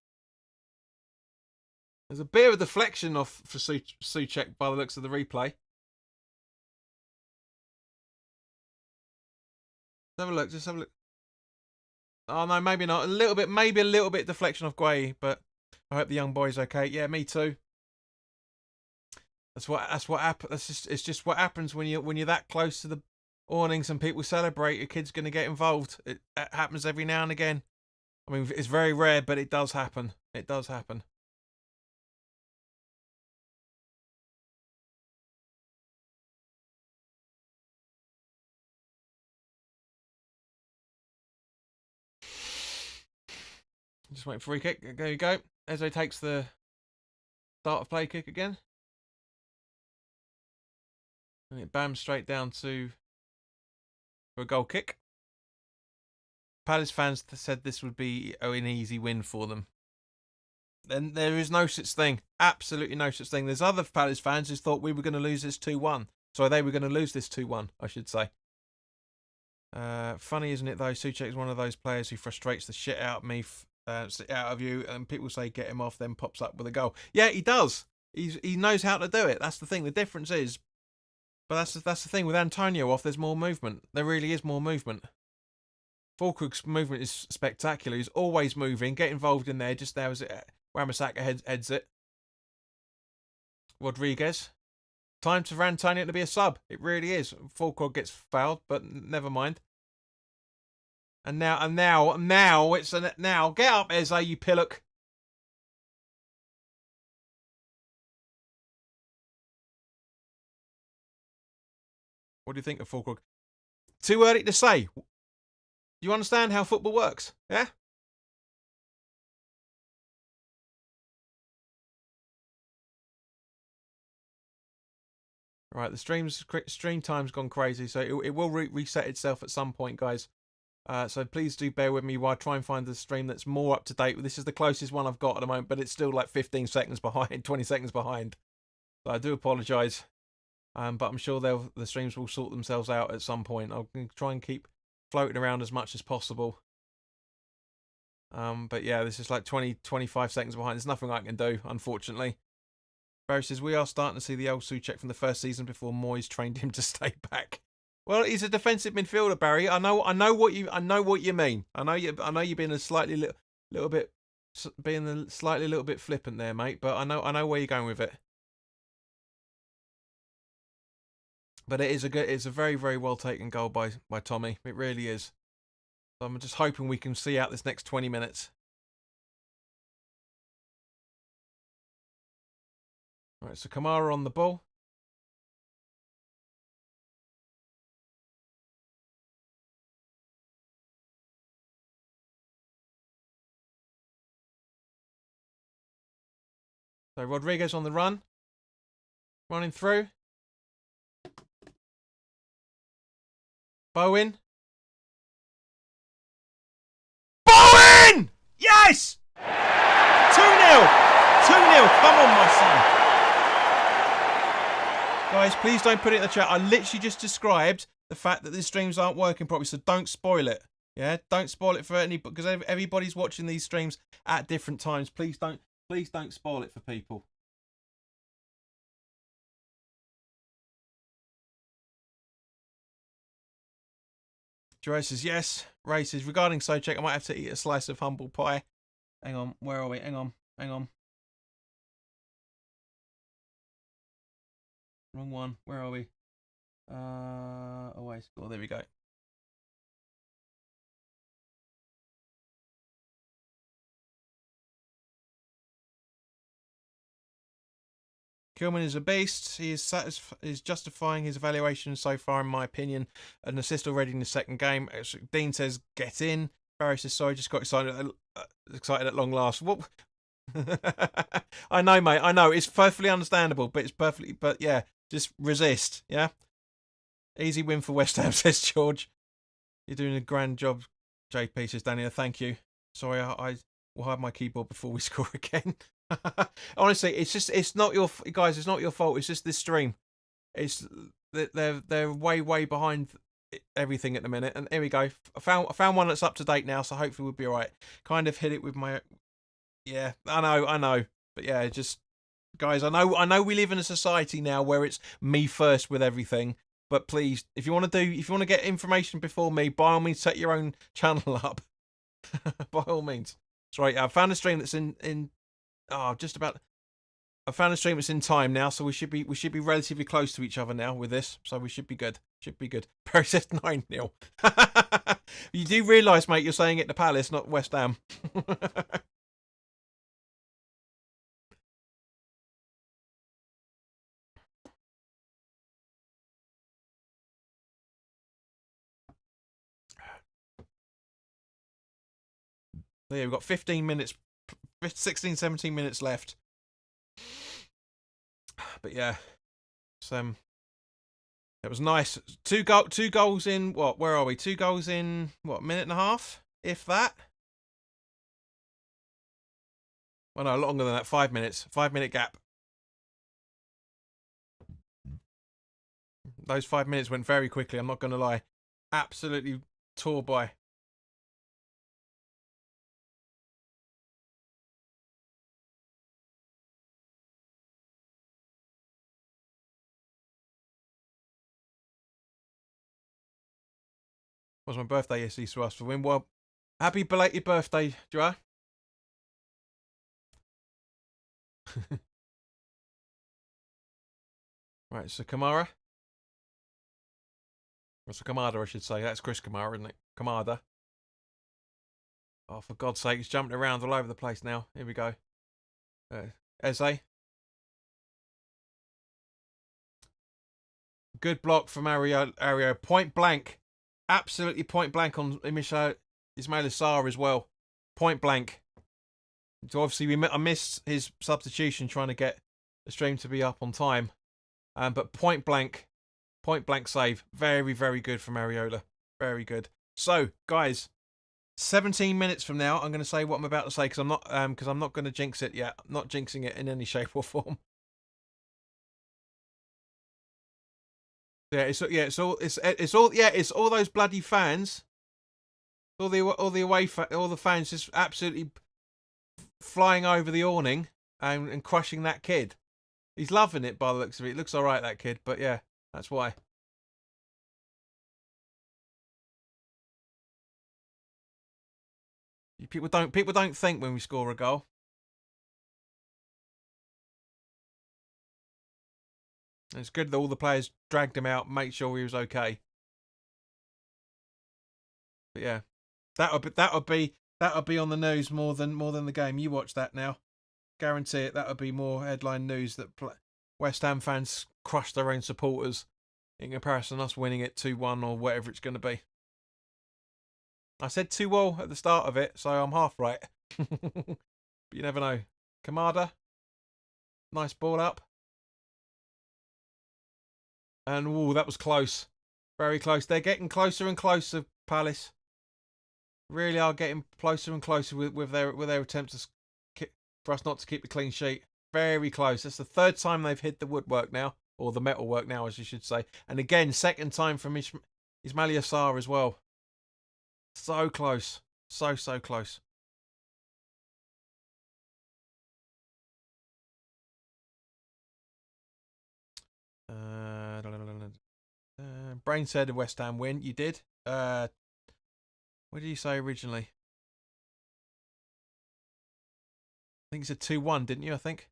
Speaker 1: There's a bit of a deflection off for Souček by the looks of the replay. Let's have a look. Just have a look. Oh no, maybe not. Maybe a little bit deflection off Guay, but I hope the young boy's okay. Yeah, me too. That's what happens. It's just what happens when you're that close to the awnings and people celebrate. Your kid's gonna get involved. It happens every now and again. I mean, it's very rare, but it does happen. It does happen. Just waiting for free kick. There you go. Eze takes the start of play kick again. And it bams straight down for a goal kick. Palace fans said this would be an easy win for them. And there is no such thing. Absolutely no such thing. There's other Palace fans who thought we were going to lose this 2-1. So they were going to lose this 2-1, I should say. Funny, isn't it, though? Souček's one of those players who frustrates the shit out of me, out of you, and people say get him off, then pops up with a goal. Yeah, he does. He knows how to do it. That's the thing. The difference is, but that's the thing with Antonio off. There's more movement. There really is more movement. Fulkrug's movement is spectacular. He's always moving. Get involved in there. Just there as Ramasaka heads it. Rodriguez. Time for Antonio to be a sub. It really is. Fulkrug gets fouled, but never mind. And now it's now. Get up, Eze, you pillock. What do you think of Fulkrug? Too early to say. Do you understand how football works? Yeah? Right, the stream time's gone crazy, so it will reset itself at some point, guys. So please do bear with me while I try and find the stream that's more up to date. This is the closest one I've got at the moment, but it's still like 15 seconds behind, 20 seconds behind. So I do apologise. But I'm sure the streams will sort themselves out at some point. I'll try and keep floating around as much as possible. But yeah, this is like 20, 25 seconds behind. There's nothing I can do, unfortunately. Barry says, we are starting to see the old Souček from the first season before Moyes trained him to stay back. Well, he's a defensive midfielder, Barry. I know what you mean. I know you've been a slightly little bit flippant there, mate. But I know where you're going with it. But it's a very, very well taken goal by Tommy. It really is. So I'm just hoping we can see out this next 20 minutes. Right, so Kamara on the ball. So Rodriguez on the run. Running through. Bowen. Bowen! Yes! 2-0. 2-0. Come on, my son. Guys, please don't put it in the chat. I literally just described the fact that the streams aren't working properly, so don't spoil it. Yeah, don't spoil it for any, because everybody's watching these streams at different times. Please don't spoil it for people. Jerome says yes. Ray says, regarding Souček, I might have to eat a slice of humble pie. Hang on, where are we? Hang on. Wrong one. Where are we? Away score. There we go. Kilman is a beast. He is justifying his evaluation so far, in my opinion. An assist already in the second game. Dean says, get in. Barry says, sorry, just got excited at long last. What? I know, mate. I know. It's perfectly understandable, but yeah, just resist. Yeah? Easy win for West Ham, says George. You're doing a grand job, JP, says Daniel. Thank you. Sorry, I will hide my keyboard before we score again. Honestly, it's not your guys. It's not your fault. It's just this stream. It's they're way behind everything at the minute. And here we go. I found one that's up to date now, so hopefully we'll be all right. Kind of hit it with my. Yeah, I know. But yeah, just guys, I know we live in a society now where it's me first with everything. But please, if you want to get information before me, by all means, set your own channel up. By all means. Sorry, I found a stream that's in. Just about. I found a stream that's in time now, so we should be relatively close to each other now with this, so we should be good. Perry says 9-0. You do realise, mate, you're saying it to Palace, not West Ham. Yeah, we've got 15 minutes, 16, 17 minutes left. But yeah, it was nice. Two goals in what? Where are we? 2 goals in what? Minute and a half, if that. Well, no, longer than that. 5 minutes. 5-minute gap. Those 5 minutes went very quickly. I'm not going to lie. Absolutely tore by. Was my birthday yesterday, so I asked for win. Well, happy belated birthday, Joa. Right, so Kamara. What's a Kamada, I should say. That's Chris Kamara, isn't it? Kamada. Oh, for God's sake, he's jumping around all over the place now. Here we go. Eze. Good block from Ario. Point blank. Absolutely point blank on Ismail Assar as well. Point blank. So obviously I missed his substitution trying to get the stream to be up on time. But point blank save. Very, very good from Areola. Very good. So, guys, 17 minutes from now, I'm going to say what I'm about to say because I'm not going to jinx it yet. I'm not jinxing it in any shape or form. Yeah, it's all those bloody fans. All the fans just absolutely flying over the awning and crushing that kid. He's loving it by the looks of it. It looks all right, that kid, but yeah, that's why. People don't think when we score a goal. It's good that all the players dragged him out, make sure he was okay. But yeah, that'll be on the news more than the game. You watch that now, guarantee it. That'll be more headline news that West Ham fans crushed their own supporters in comparison to us winning it 2-1 or whatever it's going to be. I said 2-0 at the start of it, so I'm half right. But you never know. Kamada, nice ball up. And that was close. Very close. They're getting closer and closer, Palace. Really are getting closer and closer with their attempts for us not to keep the clean sheet. Very close. That's the third time they've hit the woodwork now, or the metalwork now, as you should say. And again, second time from Ismail Assar as well. So close. So close. Brain said a West Ham win. You did. What did you say originally? I think you said 2-1, didn't you? I think.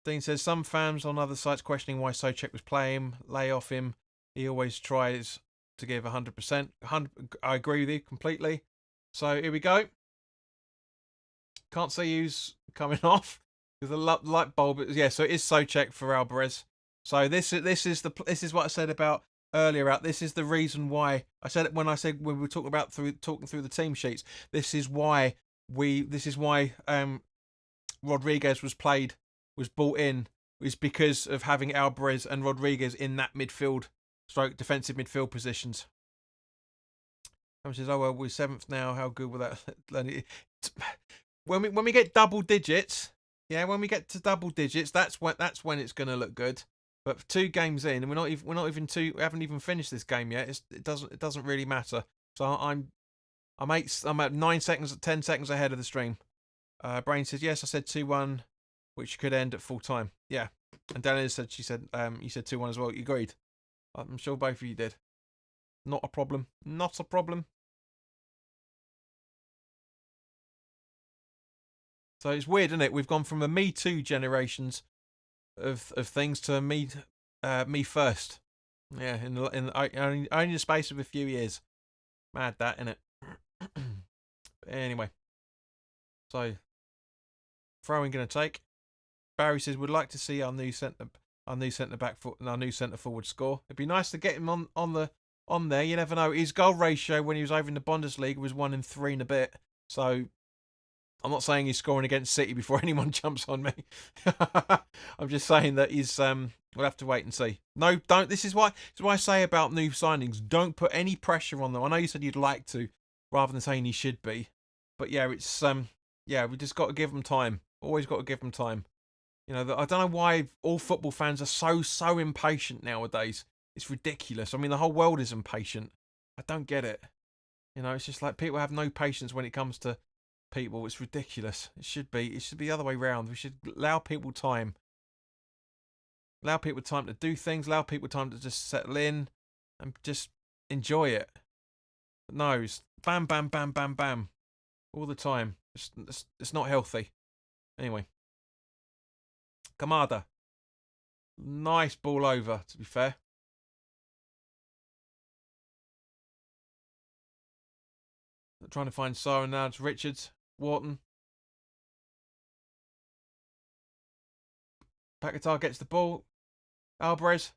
Speaker 1: Dean says some fans on other sites questioning why Souček was playing. Lay off him. He always tries to give 100%. I agree with you completely. So here we go. Can't see who's coming off with the light bulb. Yeah, so it is Souček for Alvarez. So this is what I said about earlier. This is the reason why I said it when we were talking through the team sheets. This is why Rodriguez was brought in, is because of having Alvarez and Rodriguez in that defensive midfield positions. Someone says, "Oh well, we're 7th now. How good will that?" When we get double digits, yeah, when we get to double digits, that's when it's going to look good. But 2 games in, and we haven't even finished this game yet. It doesn't really matter. So I'm at 9 seconds, 10 seconds ahead of the stream. Brain says yes. I said 2-1, which could end at full time. Yeah, and Daniel said you said 2-1 as well. You agreed. I'm sure both of you did. Not a problem. Not a problem. So it's weird, isn't it? We've gone from a Me Too generations of things to me first. Yeah, in only the space of a few years. Mad that, innit? Anyway, so throwing going to take. Barry says would like to see our new centre forward score. It'd be nice to get him on there. You never know. His goal ratio when he was over in the Bundesliga was 1 in 3 and a bit. So I'm not saying he's scoring against City before anyone jumps on me. I'm just saying that we'll have to wait and see. No, don't. This is why I say about new signings, don't put any pressure on them. I know you said you'd like to, rather than saying he should be. But yeah, it's we just got to give them time. Always got to give them time. You know, I don't know why all football fans are so impatient nowadays. It's ridiculous. I mean, the whole world is impatient. I don't get it. You know, it's just like people have no patience when it comes to people. It's ridiculous. It should be the other way round. We should allow people time. Allow people time to do things. Allow people time to just settle in and just enjoy it. But no, it's bam, bam, bam, bam, bam, all the time. It's not healthy. Anyway, Kamada, nice ball over. To be fair, trying to find Sarah now. It's Richards, Wharton. Paquetá gets the ball. Alvarez,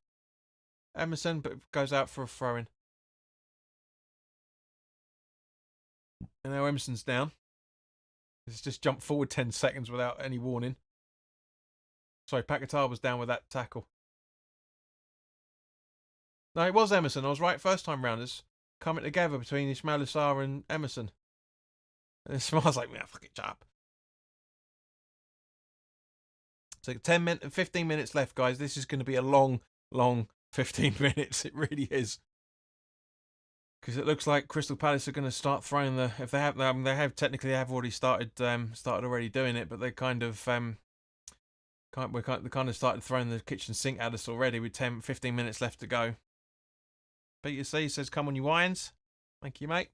Speaker 1: Emerson, but goes out for a throw-in. And now Emerson's down. He's just jumped forward 10 seconds without any warning. Sorry, Paquetá was down with that tackle. No, it was Emerson. I was right first time round. It's coming together between Ismail Assar and Emerson. And Ismail's like, yeah, fuck it, shut up. So 15 minutes left, guys. This is going to be a long 15 minutes. It really is. Because it looks like Crystal Palace are going to start throwing the. If they have, I mean, they have already started already doing it, but they kind of started throwing the kitchen sink at us already with 15 minutes left to go. Peter C says, "Come on, you irons." Thank you, mate.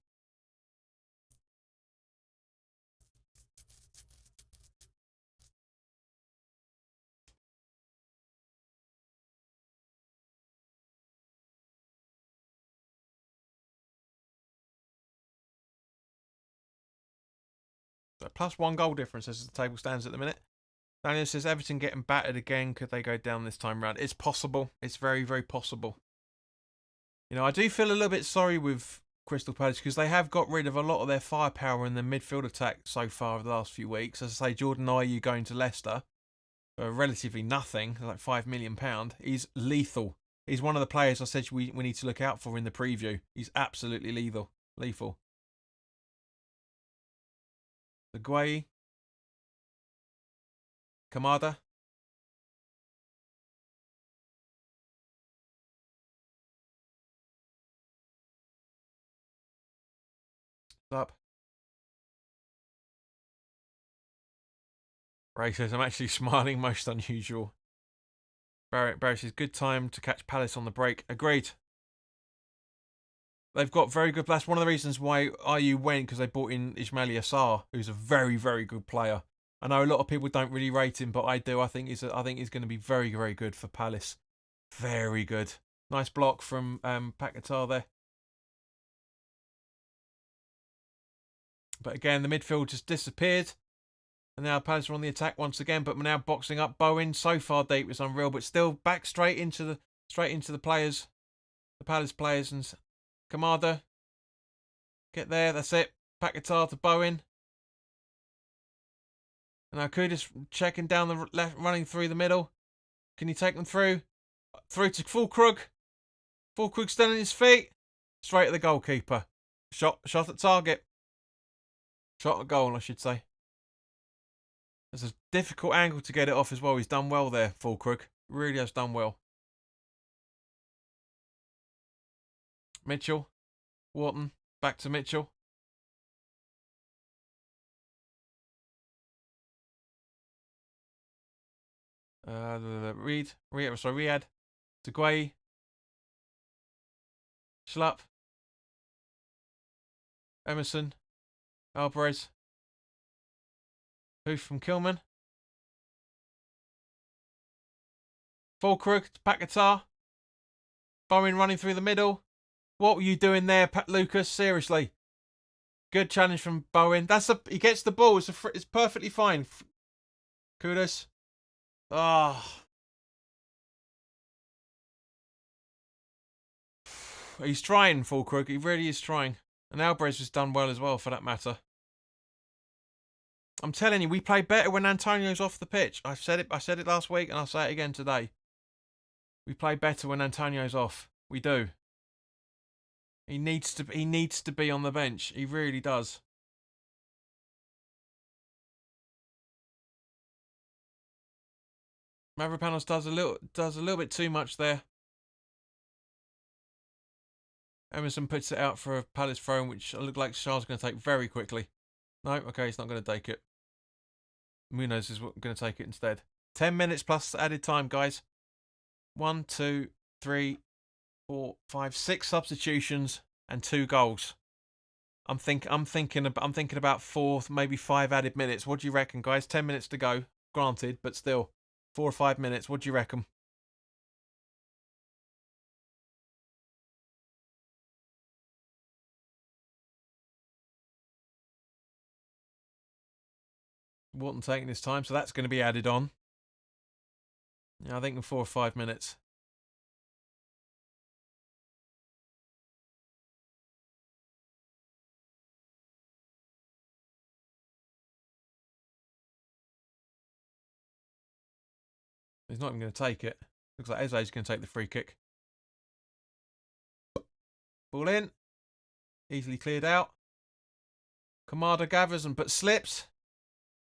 Speaker 1: So +1 goal difference as the table stands at the minute. Daniel says, Everton getting battered again. Could they go down this time round? It's possible. It's very, very possible. You know, I do feel a little bit sorry with Crystal Palace because they have got rid of a lot of their firepower in the midfield attack so far over the last few weeks. As I say, Jordan Ayew going to Leicester for relatively nothing, like £5 million. He's lethal. He's one of the players I said we need to look out for in the preview. He's absolutely lethal. The Guay. Kamada. Up. Ray says, I'm actually smiling, most unusual. Barry says, good time to catch Palace on the break. Agreed. They've got very good. That's one of the reasons why Ayew went, because they brought in Ismail Assar, who's a very, very good player. I know a lot of people don't really rate him, but I do. I think he's going to be very, very good for Palace. Very good. Nice block from Paquetá there. But again, the midfield just disappeared. And now Palace are on the attack once again, but we're now boxing up. Bowen so far deep is unreal, but still back straight into the players, the Palace players, and Kamada. Get there, that's it. Paquetá to Bowen. And now Kudus checking down the left, running through the middle. Can you take them through? Through to Fulkrug. Fulkrug still on his feet. Straight at the goalkeeper. Shot at target. Shot at goal, I should say. There's a difficult angle to get it off as well. He's done well there, Fulkrug. Really has done well. Mitchell. Wharton. Back to Mitchell. Riyad. To Guay. Schlupp. Emerson. Alvarez. Booth from Kilman. Fulkrug to Paquetá. Bowen running through the middle. What were you doing there, Lucas? Seriously. Good challenge from Bowen. He gets the ball. It's perfectly fine. Kudus. Ah. Oh. He's trying, Fulkrug. He really is trying. And Alvarez has done well as well, for that matter. I'm telling you, we play better when Antonio's off the pitch. I said it last week, and I'll say it again today. We play better when Antonio's off. We do. He needs to be on the bench. He really does. Mavropanos does a little bit too much there. Emerson puts it out for a Palace throw, which looked like Shah's going to take very quickly. No, okay, he's not going to take it. Munoz is going to take it instead. 10 minutes plus added time, guys. 1, 2, 3, 4, 5, 6 substitutions and 2 goals. I'm thinking about 4, maybe 5 added minutes. What do you reckon, guys? 10 minutes to go, granted, but still 4 or 5 minutes. What do you reckon? Wharton taking his time, so that's going to be added on. Yeah, I think in 4 or 5 minutes. He's not even going to take it. Looks like Eze's going to take the free kick. Ball in. Easily cleared out. Kamada gathers but slips.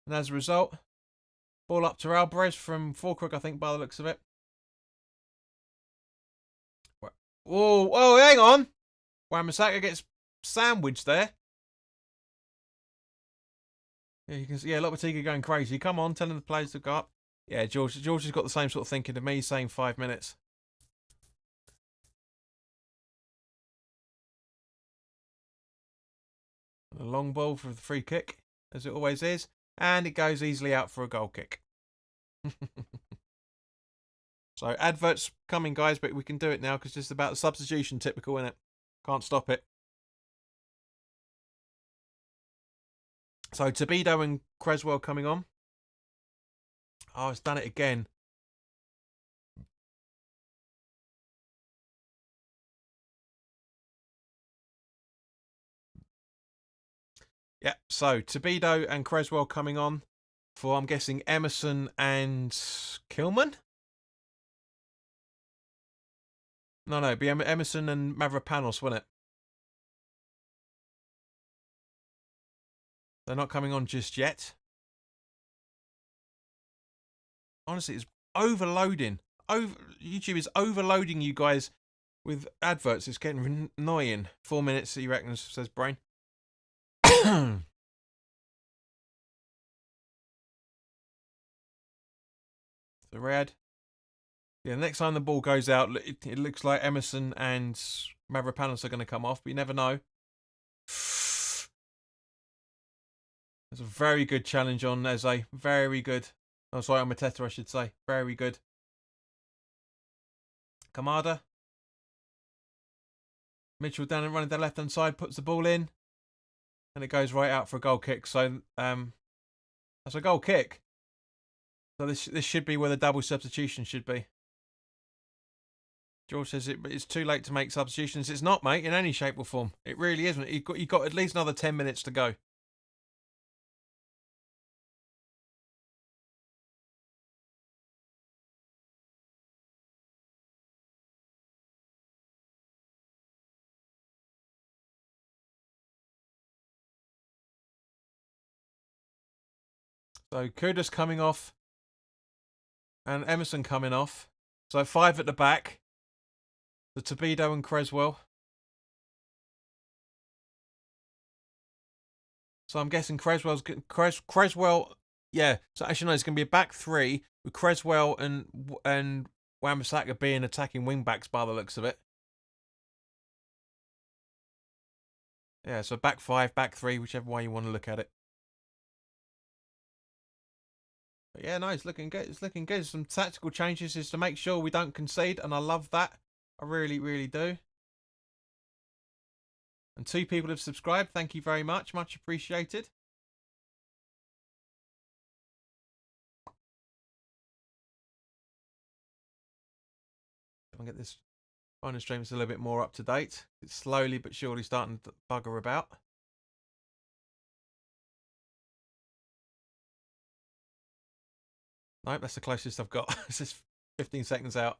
Speaker 1: And as a result, ball up to Alvarez from Falkirk, I think, by the looks of it. Whoa, oh, hang on. Wan-Bissaka gets sandwiched there. Yeah, you can see, Lopetegui going crazy. Come on, telling the players to go up. Yeah, George has got the same sort of thinking to me, saying 5 minutes. A long ball for the free kick, as it always is. And it goes easily out for a goal kick. So, adverts coming, guys, but we can do it now because it's about the substitution, typical, innit? Can't stop it. So, Tobido and Creswell coming on. Oh, it's done it again. Yeah, so Tobido and Creswell coming on for, I'm guessing, Emerson and Kilman? No, it'd be Emerson and Mavropanos, wouldn't it? They're not coming on just yet. Honestly, it's overloading. YouTube is overloading you guys with adverts. It's getting annoying. 4 minutes, he reckons, says Brain. The red. Yeah, next time the ball goes out, it looks like Emerson and Mavropanos are going to come off, but you never know. That's a very good challenge on Eze. Very good. Oh, sorry, on Mateta, I should say. Very good. Kamada. Mitchell down and running down the left-hand side, puts the ball in. And it goes right out for a goal kick. So, that's a goal kick. So this should be where the double substitution should be. George says it's too late to make substitutions. It's not, mate, in any shape or form. It really isn't. You've got at least another 10 minutes to go. So Kudus coming off. And Emerson coming off. So 5 at the back. The Tobido and Creswell. So I'm guessing Creswell. Yeah. So actually no, it's going to be a back 3 with Creswell and Wan-Bissaka being attacking wing backs by the looks of it. Yeah. So back 5, back 3, whichever way you want to look at it. But yeah, no, it's looking good. It's looking good. Some tactical changes is to make sure we don't concede, and I love that. I really, really do. And 2 people have subscribed. Thank you very much. Much appreciated. I'll get this final stream a little bit more up to date. It's slowly but surely starting to bugger about. Nope, that's the closest I've got. This is 15 seconds out.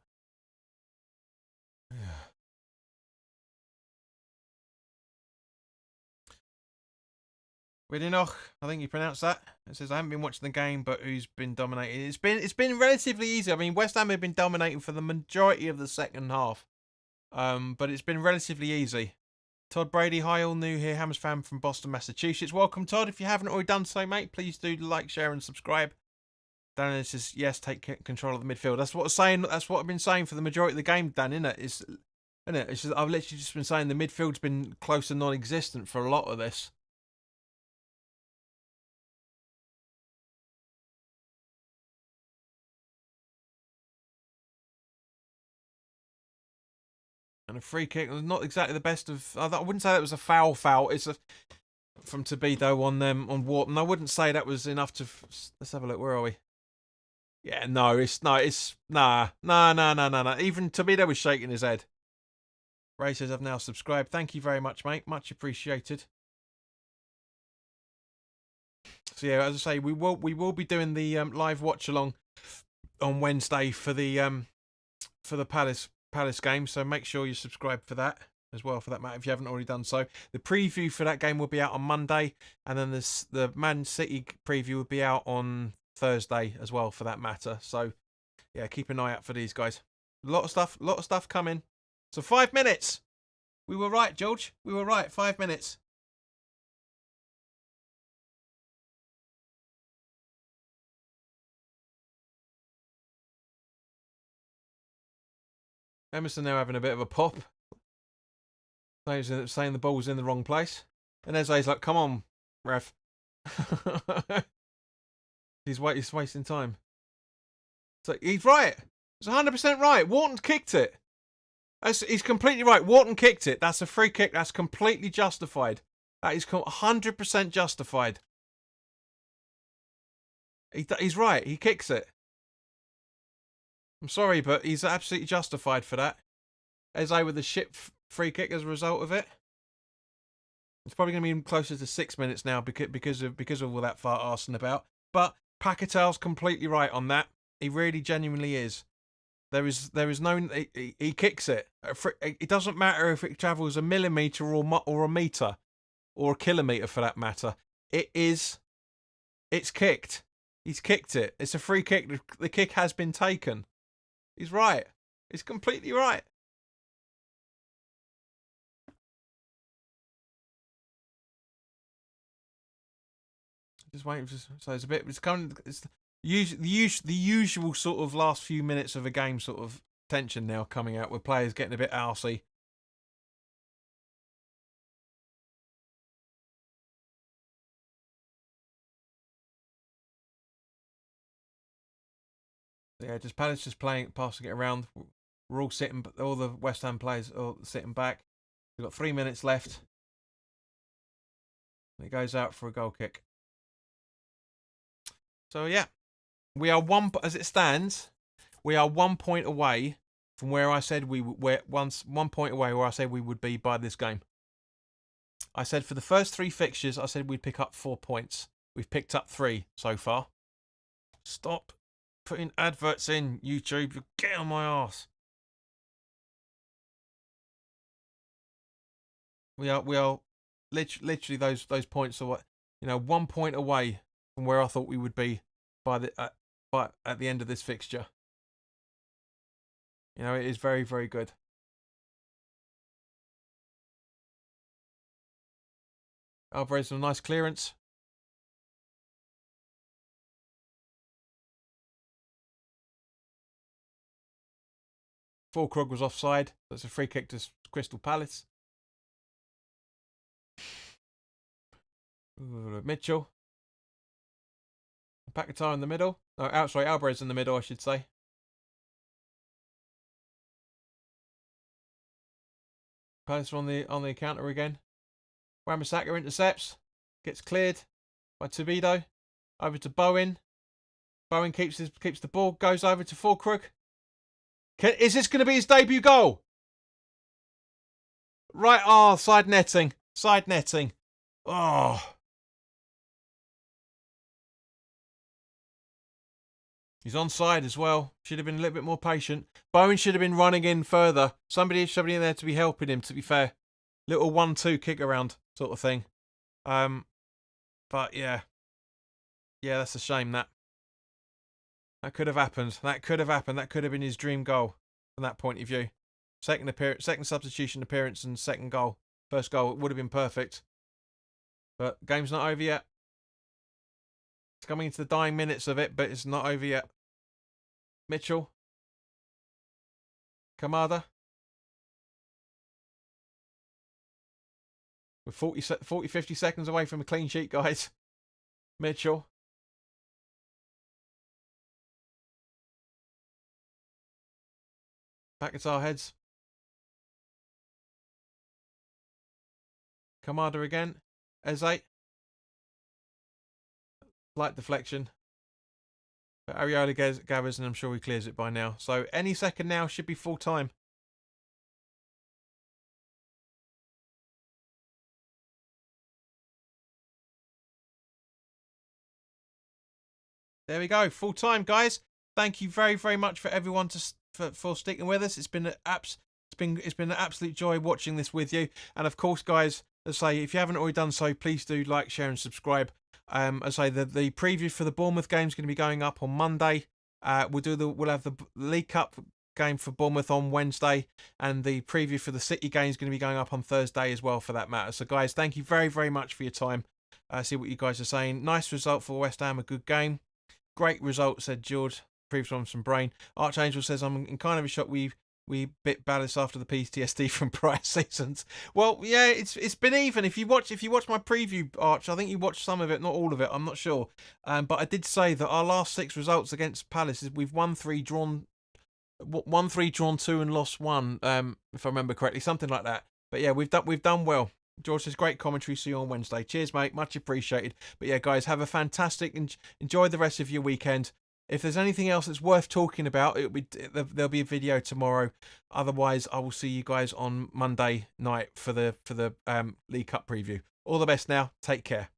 Speaker 1: Widinoch, I think you pronounced that. It says I haven't been watching the game, but who's been dominating? It's been relatively easy. I mean, West Ham have been dominating for the majority of the second half. But it's been relatively easy. Todd Brady, hi, all new here. Hammers fan from Boston, Massachusetts. Welcome, Todd. If you haven't already done so, mate, please do like, share, and subscribe. Dan says, yes, take control of the midfield. That's what I'm saying. That's what I've been saying for the majority of the game, Dan, isn't it? Isn't it? It's just, I've literally just been saying the midfield's been close to non-existent for a lot of this. And a free kick was not exactly the best of. I wouldn't say that was a foul. It's a from Tobido on Wharton. I wouldn't say that was enough to. Let's have a look. Where are we? Yeah, no, it's nah. Even Tobido was shaking his head. Ray says I've now subscribed. Thank you very much, mate. Much appreciated. So yeah, as I say, we will be doing the live watch along on Wednesday for the Palace game. So make sure you subscribe for that as well, for that matter, if you haven't already done so. The preview for that game will be out on Monday, and then the Man City preview will be out on Thursday as well, for that matter. So yeah, keep an eye out for these guys. A lot of stuff coming. So 5 minutes. We were right, George. We were right. 5 minutes. Emerson now having a bit of a pop. Saying the ball's in the wrong place. And Eze's like, come on, ref. He's wasting time. So he's right. He's 100% right. Wharton kicked it. He's completely right. Wharton kicked it. That's a free kick. That's completely justified. That is 100% justified. He's right. He kicks it. I'm sorry, but he's absolutely justified for that. Eze with the shit free kick as a result of it. It's probably going to be closer to 6 minutes now because of all that fart arsing about. But Paquetel's completely right on that. He really genuinely is. There is no. He kicks it. It doesn't matter if it travels a millimetre or a metre or a kilometre for that matter. It's kicked. He's kicked it. It's a free kick. The kick has been taken. He's right. He's completely right. Just waiting for. So it's a bit. It's coming. It's the usual sort of last few minutes of a game sort of tension now coming out with players getting a bit arsey. Yeah, just Palace just passing it around. We're all sitting. All the West Ham players are sitting back. We've got 3 minutes left. It goes out for a goal kick. So yeah, we are as it stands. We are 1 point away from where I said we're 1 point away where I said we would be by this game. I said for the first 3 fixtures, I said we'd pick up 4 points. We've picked up 3 so far. Stop putting adverts in, YouTube. Get on my arse. We are literally those points are what 1 point away from where I thought we would be at the end of this fixture. It is very, very good. Alvarez with a nice clearance. Fulkrug was offside. That's a free kick to Crystal Palace. Mitchell. Paquetá in the middle. Alvarez in the middle, I should say. Palace on the counter again. Wan-Bissaka intercepts. Gets cleared by Tobido. Over to Bowen. Bowen keeps the ball. Goes over to Fulkrug. Is this going to be his debut goal? Right. Side netting. Oh. He's onside as well. Should have been a little bit more patient. Bowen should have been running in further. Somebody in there to be helping him, to be fair. Little 1-2 kick around sort of thing. But yeah. Yeah, that's a shame that could have happened. That could have been his dream goal from that point of view. second substitution appearance, and second goal. First goal, it would have been perfect. But game's not over yet. It's coming into the dying minutes of it, but it's not over yet. Mitchell. Kamada. We're 50 seconds away from a clean sheet, guys. Mitchell. Back at our heads. Kamada again. Eze. Light deflection. But Ariola gathers, and I'm sure he clears it by now. So any second now should be full time. There we go, full time, guys. Thank you very, very much for everyone for sticking with us. It's been an absolute joy watching this with you. And of course, guys, as I say, if you haven't already done so, please do like, share, and subscribe. As I say, the preview for the Bournemouth game is going to be going up on Monday. We'll have the League Cup game for Bournemouth on Wednesday, and the preview for the City game is going to be going up on Thursday as well, for that matter. So, guys, thank you very, very much for your time. See what you guys are saying. Nice result for West Ham, a good game. Great result, said George. Previous from some brain. Archangel says, I'm in kind of a shock we bit Ballas after the PTSD from prior seasons. Well, yeah, it's been even. If you watch my preview, Arch, I think you watched some of it, not all of it. I'm not sure. But I did say that our last 6 results against Palace is we've won 3, drawn 2, and lost 1. If I remember correctly, something like that. But yeah, we've done well. George says, great commentary. See you on Wednesday. Cheers, mate. Much appreciated. But yeah, guys, have a fantastic and enjoy the rest of your weekend. If there's anything else that's worth talking about, there'll be a video tomorrow. Otherwise, I will see you guys on Monday night for the League Cup preview. All the best now. Take care.